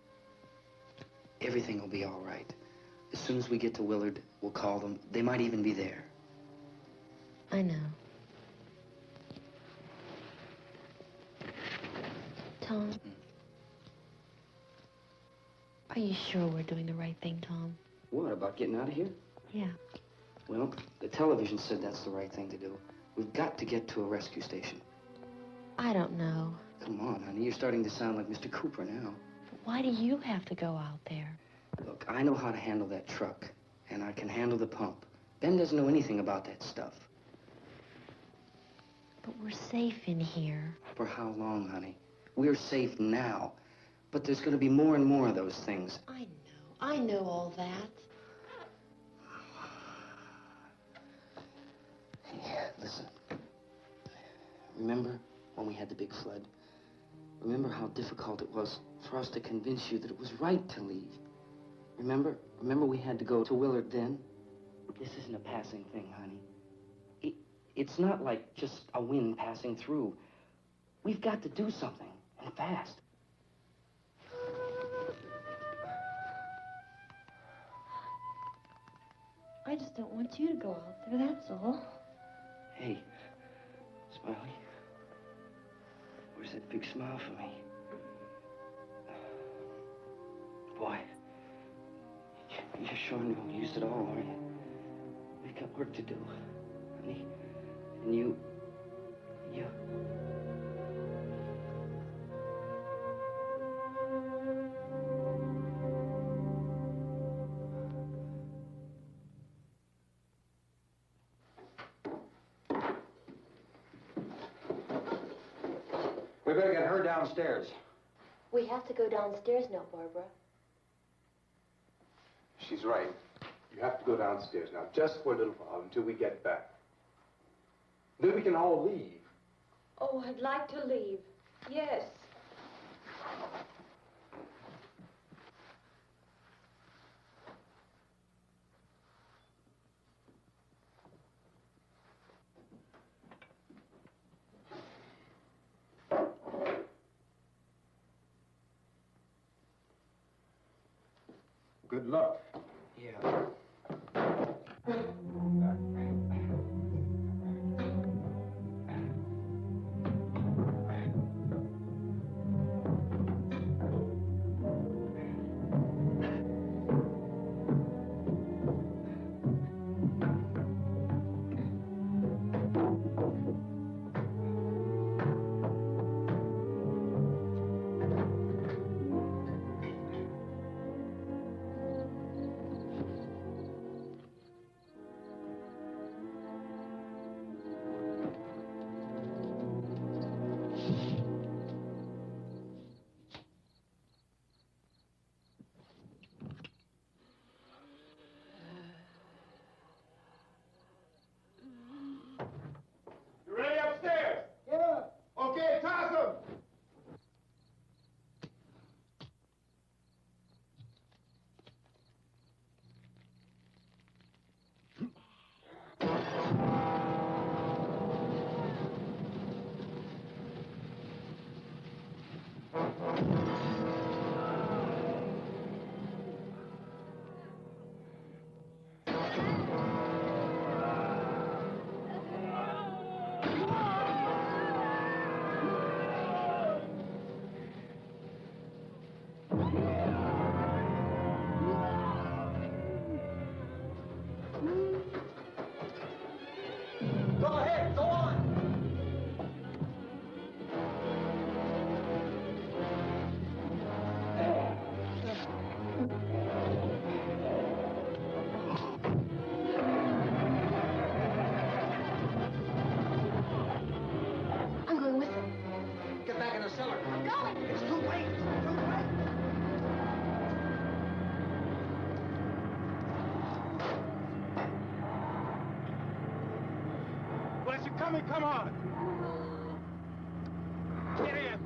Everything will be all right. As soon as we get to Willard, we'll call them. They might even be there.
I know. Tom? Are you sure we're doing the right thing, Tom?
What, about getting out of here?
Yeah.
Well, the television said that's the right thing to do. We've got to get to a rescue station.
I don't know.
Come on, honey. You're starting to sound like Mr. Cooper now.
But why do you have to go out there?
Look, I know how to handle that truck, and I can handle the pump. Ben doesn't know anything about that stuff.
But we're safe in here.
For how long, honey? We're safe now. But there's going to be more and more of those things.
I know all that.
Yeah, listen. Remember when we had the big flood? Remember how difficult it was for us to convince you that it was right to leave? Remember? Remember we had to go to Willard then? This isn't a passing thing, honey. It's not like just a wind passing through. We've got to do something, and fast.
I just don't want you to go out there, that's all.
Hey,
Smiley? Where's that big smile for me? Boy, you're sure no use at all, are you? We've got work to do, honey. And you...
We better get her downstairs.
We have to go downstairs now, Barbara.
She's right. You have to go downstairs now, just for a little while, until we get back. Then we can all leave.
Oh, I'd like to leave. Yes.
Good luck.
Yeah.
You ready upstairs? Yeah. Okay, toss him.
Go ahead, go on.
I'm going with him.
Get back in the cellar.
I'm going.
It's too late. It's too late.
Well, if you're coming, come on. Get in.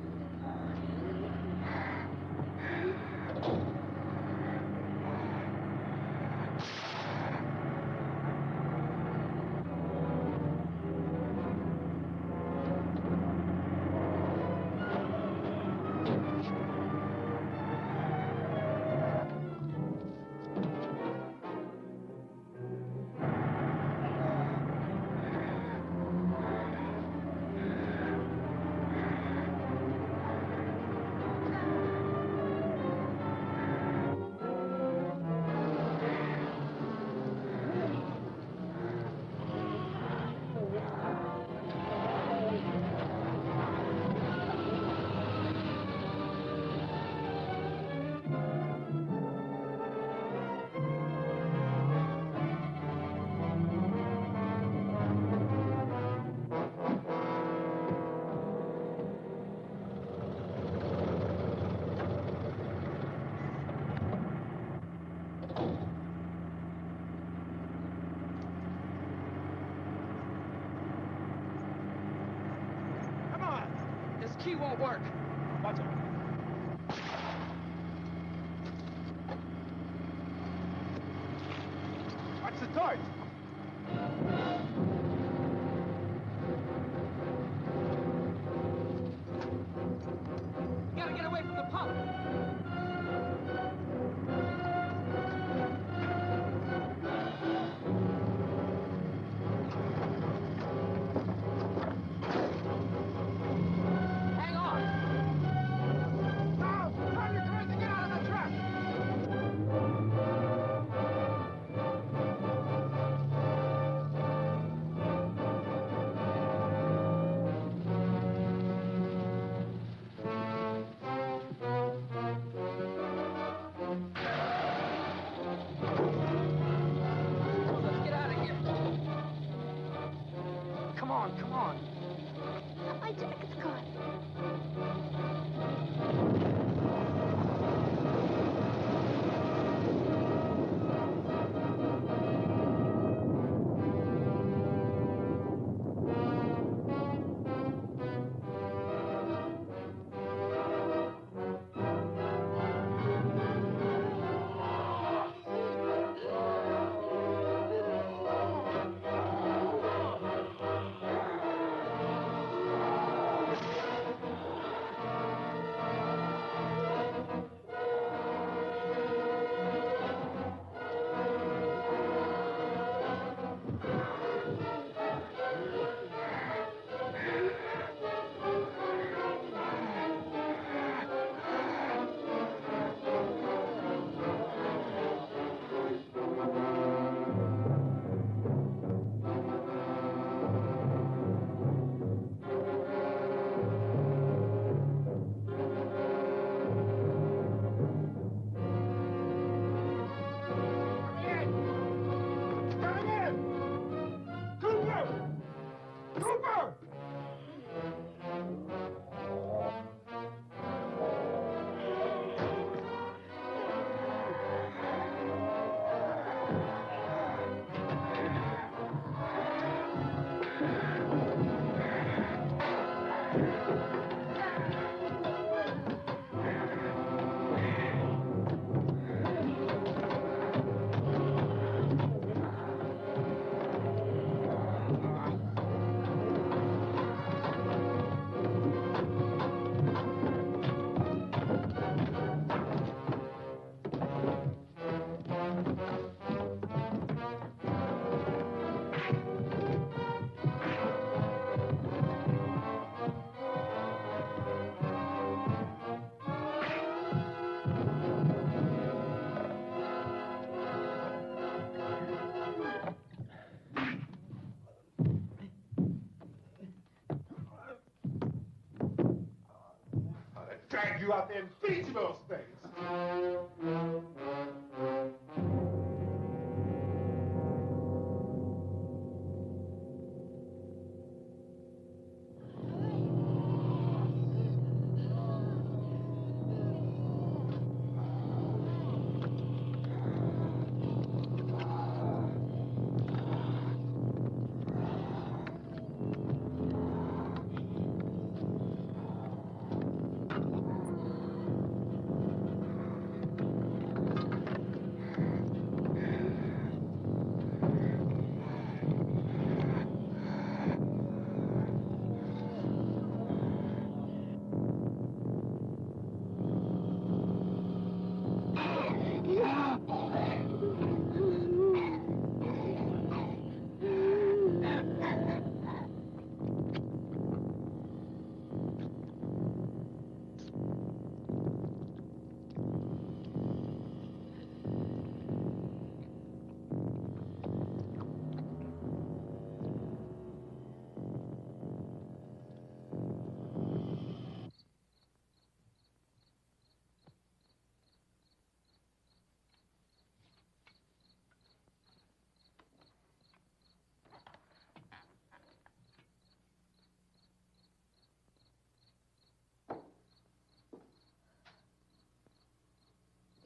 Come on. This key won't work. Watch it. Watch the torch.
Gotta get away from the pump.
Come on.
My jacket's caught.
Drag you out there and feed you those things.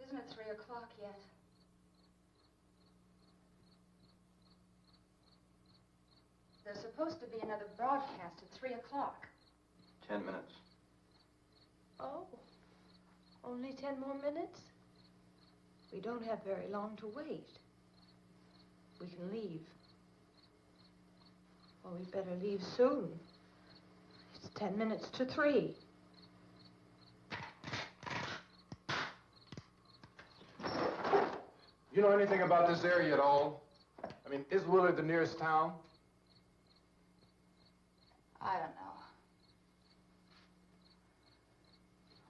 Isn't it 3 o'clock yet? There's supposed to be another broadcast at 3 o'clock.
10 minutes.
Oh, only 10 more minutes? We don't have very long to wait. We can leave. Well, we'd better leave soon. It's 10 minutes to 3.
You know anything about this area at all? I mean, is Willard the nearest town?
I don't know.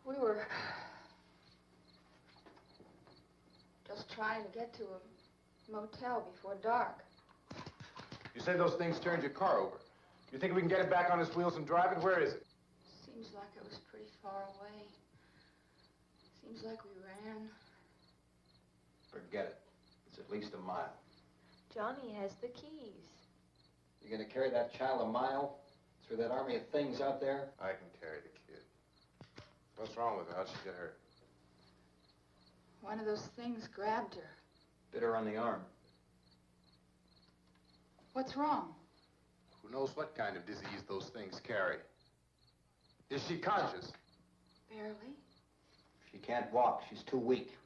We were just trying to get to a motel before dark.
You say those things turned your car over. You think we can get it back on its wheels and drive it? Where is it?
Seems like it was pretty far away. Seems like we ran.
Forget it. It's at least a mile.
Johnny has the keys.
You gonna carry that child a mile?
Through that army of things out there?
I can carry the kid. What's wrong with her? How'd she get hurt?
One of those things grabbed her.
Bit her on the arm.
What's wrong?
Who knows what kind of disease those things carry? Is she conscious?
Barely.
She can't walk. She's too weak.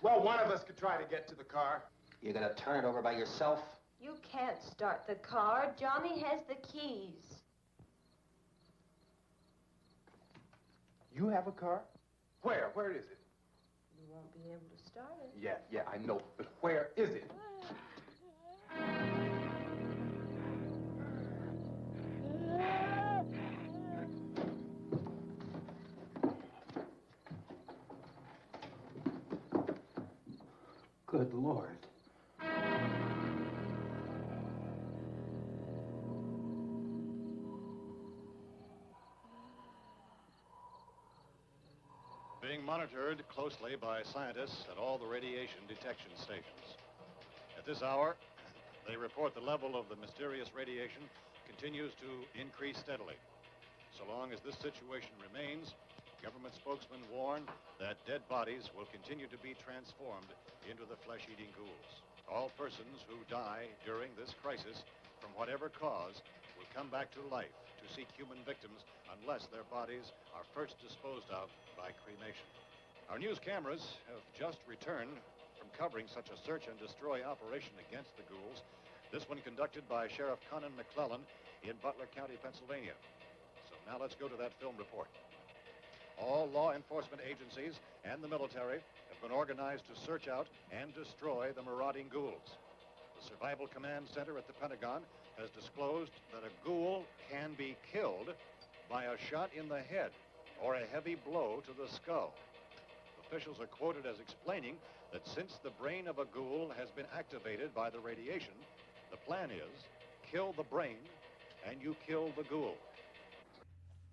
Well, one of us could try to get to the car.
You gonna turn it over by yourself?
You can't start the car. Johnny has the keys.
You have a car? Where? Where is it?
You won't be able to start it.
Yeah, I know. But where is it?
Good Lord.
Being monitored closely by scientists at all the radiation detection stations. At this hour, they report the level of the mysterious radiation continues to increase steadily. So long as this situation remains, government spokesmen warn that dead bodies will continue to be transformed into the flesh-eating ghouls. All persons who die during this crisis, from whatever cause, will come back to life to seek human victims unless their bodies are first disposed of by cremation. Our news cameras have just returned from covering such a search and destroy operation against the ghouls, this one conducted by Sheriff Conan McClellan in Butler County, Pennsylvania. So now let's go to that film report. All law enforcement agencies and the military have been organized to search out and destroy the marauding ghouls. The Survival Command Center at the Pentagon has disclosed that a ghoul can be killed by a shot in the head or a heavy blow to the skull. Officials are quoted as explaining that since the brain of a ghoul has been activated by the radiation, the plan is kill the brain and you kill the ghoul.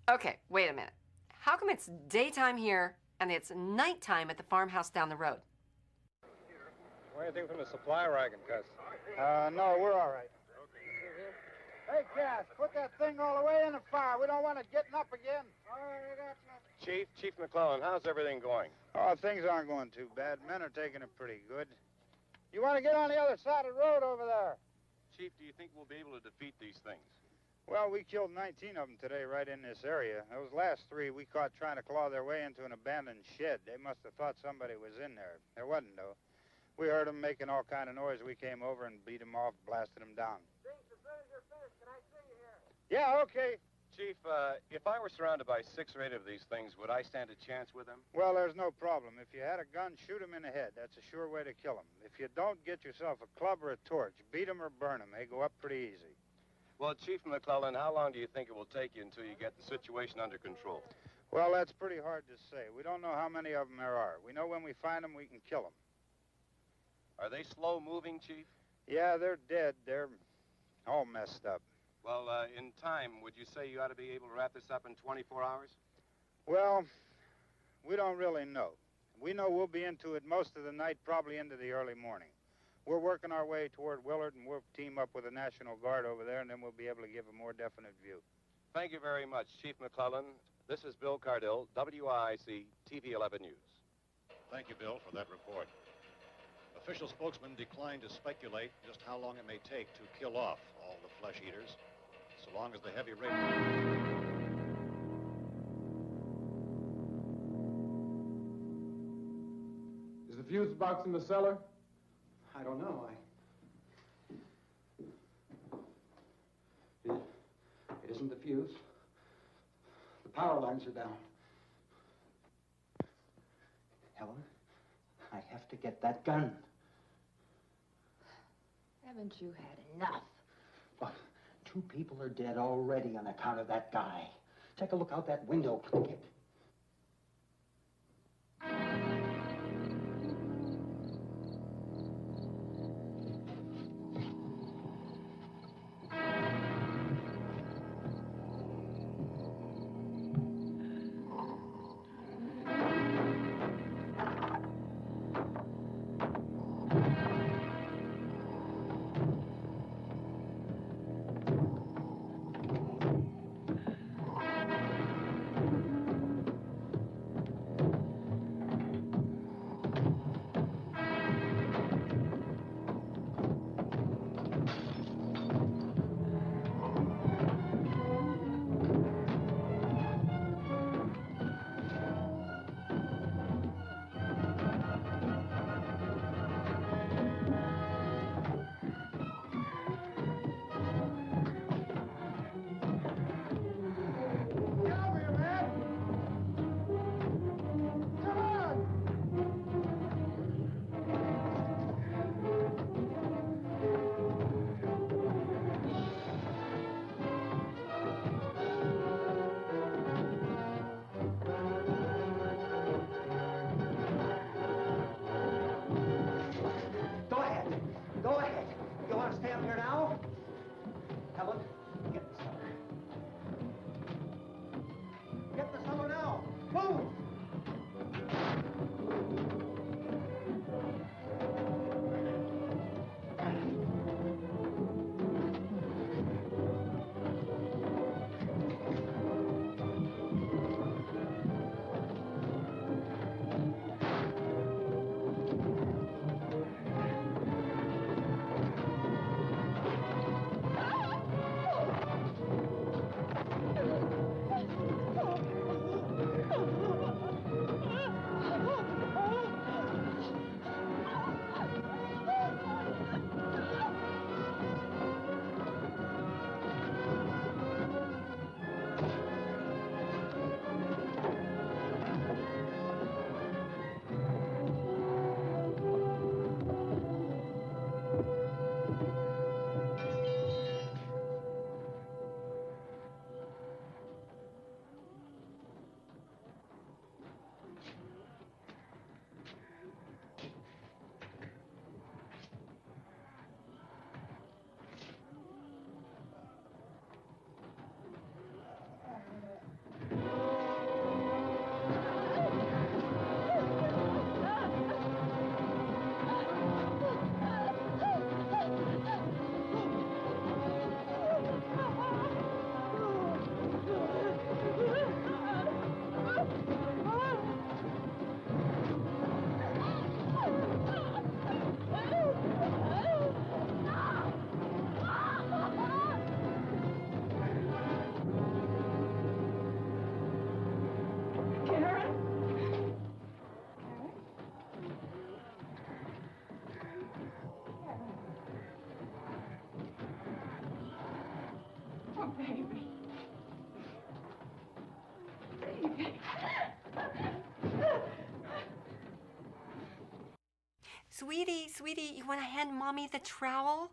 Okay, wait a minute. How come it's daytime here and it's nighttime at the farmhouse down the road?
What do you think from the supply wagon, Gus?
No, we're all right. Hey, Cass, put that thing all the way in the fire. We don't want it getting up again.
Chief McClellan, how's everything going?
Oh, things aren't going too bad. Men are taking it pretty good. You want to get on the other side of the road over there?
Chief, do you think we'll be able to defeat these things?
Well, we killed 19 of them today right in this area. Those last 3 we caught trying to claw their way into an abandoned shed. They must have thought somebody was in there. There wasn't, though. We heard them making all kind of noise. We came over and beat them off, blasted them down.
As soon as you're finished, can I see you here?
Yeah, okay.
Chief, if I were surrounded by 6 or 8 of these things, would I stand a chance with them?
Well, there's no problem. If you had a gun, shoot them in the head. That's a sure way to kill them. If you don't, get yourself a club or a torch. Beat them or burn them. They go up pretty easy.
Well, Chief McClellan, how long do you think it will take you until you get the situation under control?
Well, that's pretty hard to say. We don't know how many of them there are. We know when we find them, we can kill them.
Are they slow-moving, Chief?
Yeah, they're dead. They're all messed up.
Well, in time, would you say you ought to be able to wrap this up in 24 hours?
Well, we don't really know. We know we'll be into it most of the night, probably into the early morning. We're working our way toward Willard, and we'll team up with the National Guard over there, and then we'll be able to give a more definite view.
Thank you very much, Chief McClellan. This is Bill Cardill, WIC TV 11 News.
Thank you, Bill, for that report. Official spokesmen declined to speculate just how long it may take to kill off all the flesh eaters, so long as the heavy radiation...
Is the fuse box in the cellar?
I don't know. It isn't the fuse. The power lines are down. Helen, I have to get that gun.
Haven't you had enough?
But 2 people are dead already on account of that guy. Take a look out that window. Click it.
Sweetie, sweetie, you want to hand Mommy the trowel?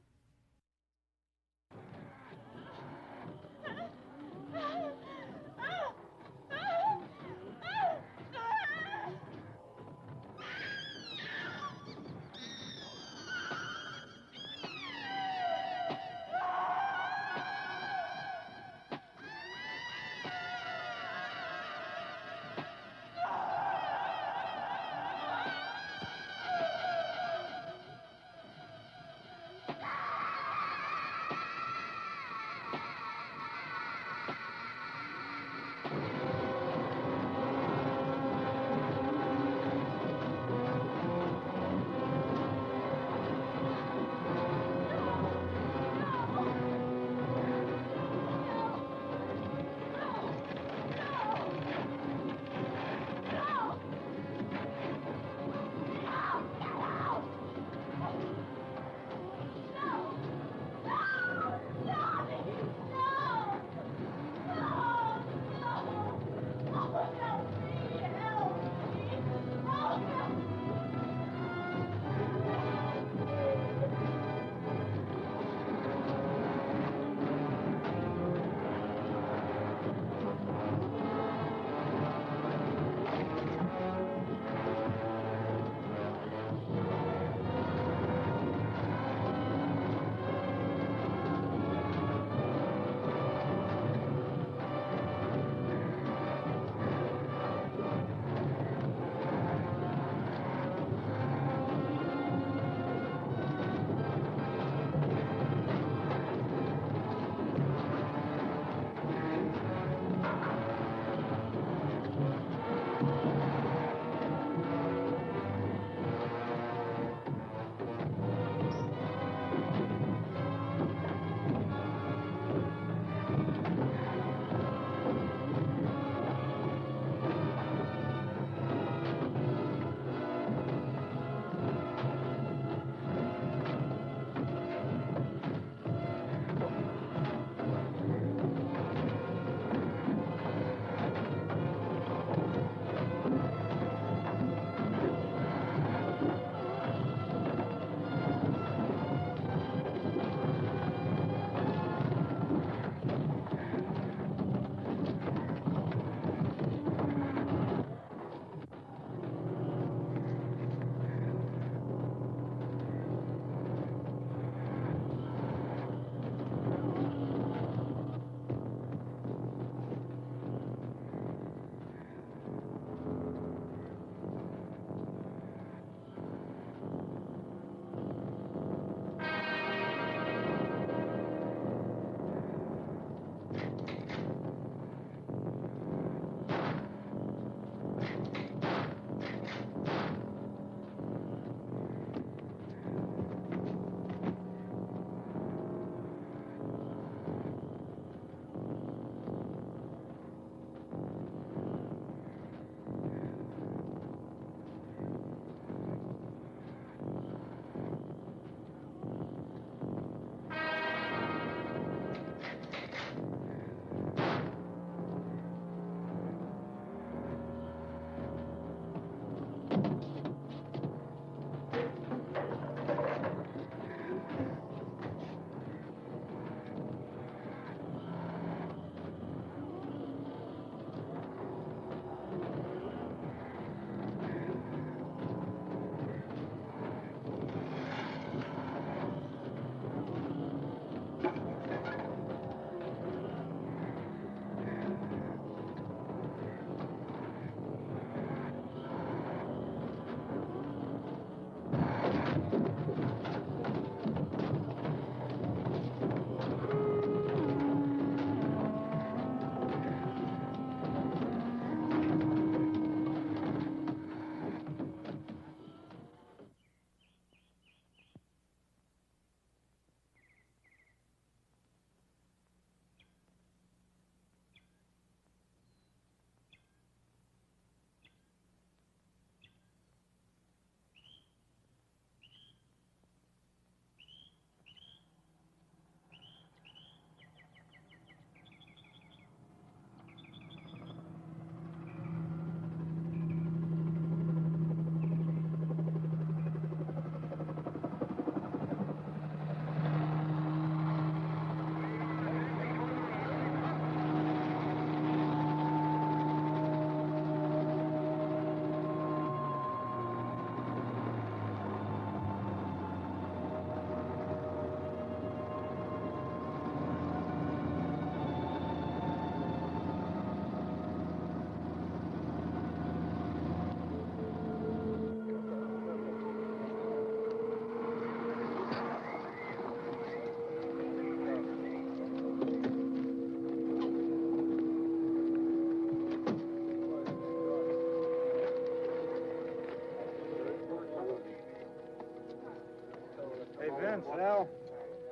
Vince, Al.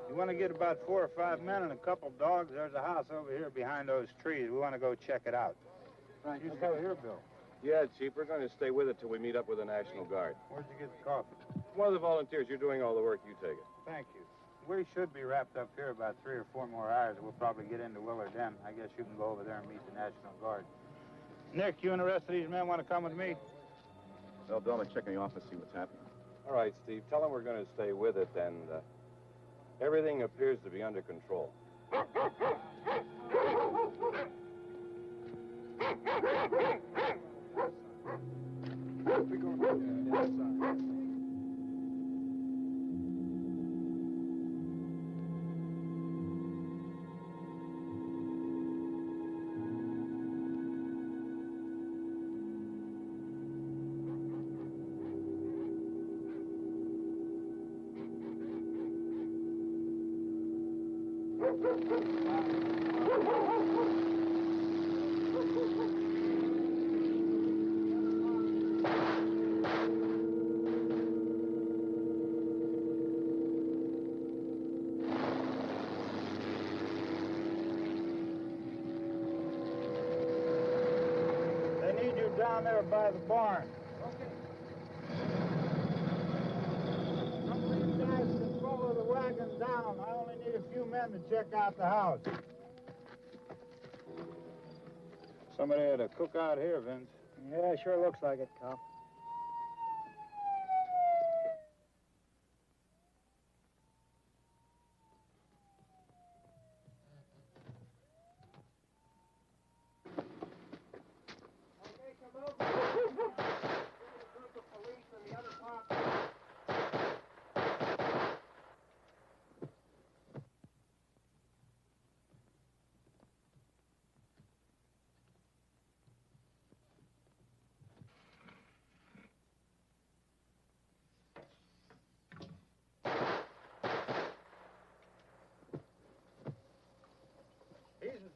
You want to get about 4 or 5 men and a couple dogs? There's a house over here behind those trees. We want to go check it out.
Right.
You stay here, Bill.
Yeah, Chief, we're going to stay with it till we meet up with the National Guard.
Where'd you get the coffee?
One of the volunteers. You're doing all the work. You take it.
Thank you. We should be wrapped up here about 3 or 4 more hours. We'll probably get into Willard then. I guess you can go over there and meet the National Guard. Nick, you and the rest of these men want to come with me?
Well, Bill, I'm checking the office, see what's happening. All right, Steve. Tell them we're going to stay with it, and everything appears to be under control.
We're going to the outside.
They need you down there by the barn. Some of you guys can follow the wagon down. I only need a few men to check out the house. Somebody had to cook out here, Vince.
Yeah, sure looks like it, Cop.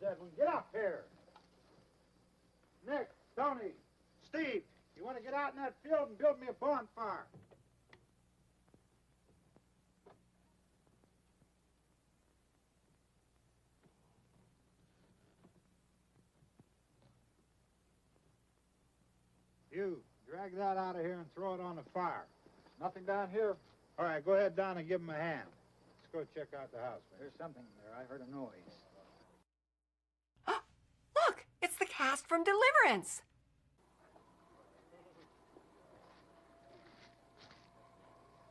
Edwin, get up here. Nick, Tony, Steve, you want to get out in that field and build me a bonfire? You, drag that out of here and throw it on the fire.
Nothing down here.
All right, go ahead down and give him a hand. Let's go check out the house.
There's something there. I heard a noise.
Look, it's the cast from Deliverance.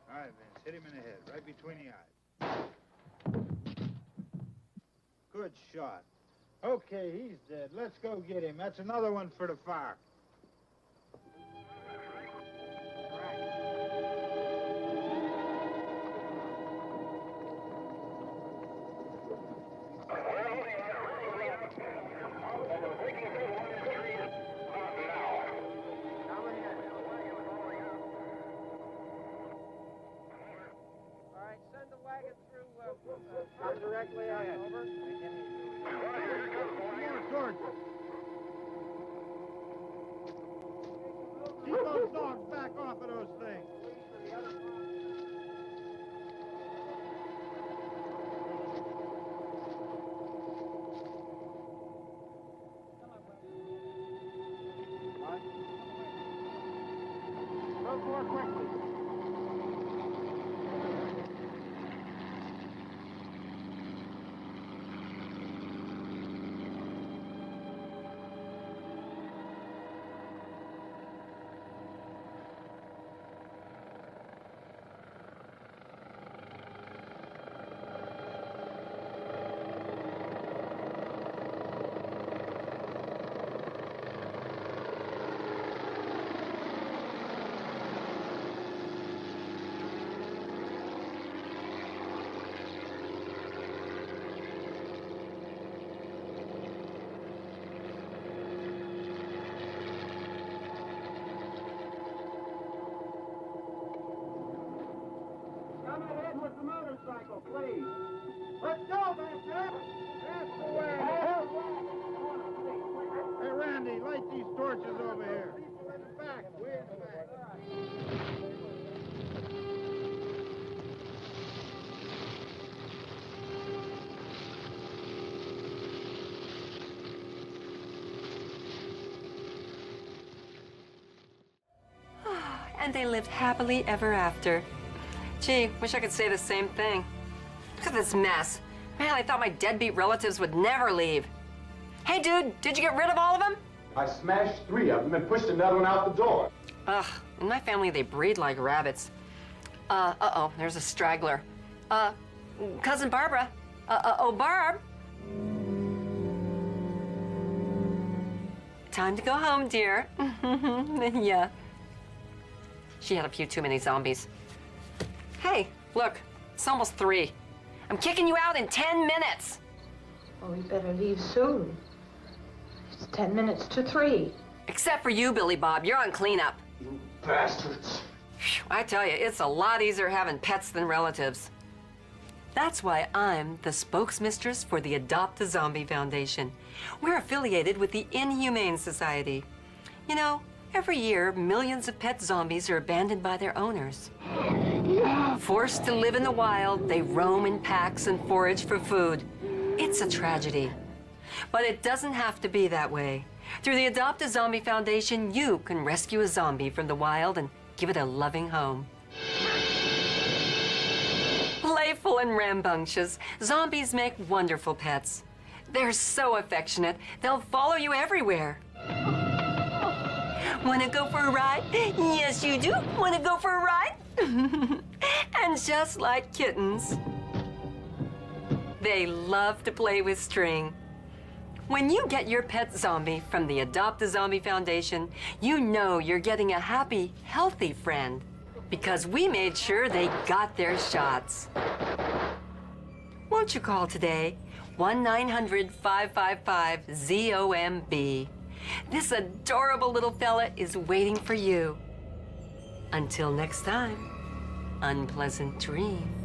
All right, Vince, hit him in the head, right between the eyes. Good shot. Okay, he's dead. Let's go get him. That's another one for the fire.
Come directly ahead. Over.
More torches. Keep those dogs back off of those things.
Move more quickly. Come ahead with the motorcycle, please. Let's go, back there. That's the way.
Hey, Randy, light these torches over here. People in the back, way in the back.
and they lived happily ever after. Gee, wish I could say the same thing. Look at this mess. Man, I thought my deadbeat relatives would never leave. Hey, dude, did you get rid of all of them?
I smashed 3 of them and pushed another one out the door.
Ugh, in my family, they breed like rabbits. Uh-oh, there's a straggler. Cousin Barbara. Oh, Barb. Time to go home, dear. Yeah. She had a few too many zombies. Hey, look, it's almost 3. I'm kicking you out in 10 minutes.
Well, we better leave soon. It's 10 minutes to 3.
Except for you, Billy Bob. You're on cleanup.
You bastards.
I tell you, it's a lot easier having pets than relatives. That's why I'm the spokesmistress for the Adopt a Zombie Foundation. We're affiliated with the Inhumane Society. You know, every year, millions of pet zombies are abandoned by their owners. Forced to live in the wild, they roam in packs and forage for food. It's a tragedy. But it doesn't have to be that way. Through the Adopt a Zombie Foundation, you can rescue a zombie from the wild and give it a loving home. Playful and rambunctious, zombies make wonderful pets. They're so affectionate, they'll follow you everywhere. Wanna go for a ride? Yes, you do. Wanna go for a ride? And just like kittens, they love to play with string. When you get your pet zombie from the Adopt a Zombie Foundation, you know you're getting a happy, healthy friend. Because we made sure they got their shots. Won't you call today? 1-900-555-ZOMB. This adorable little fella is waiting for you. Until next time, unpleasant dreams.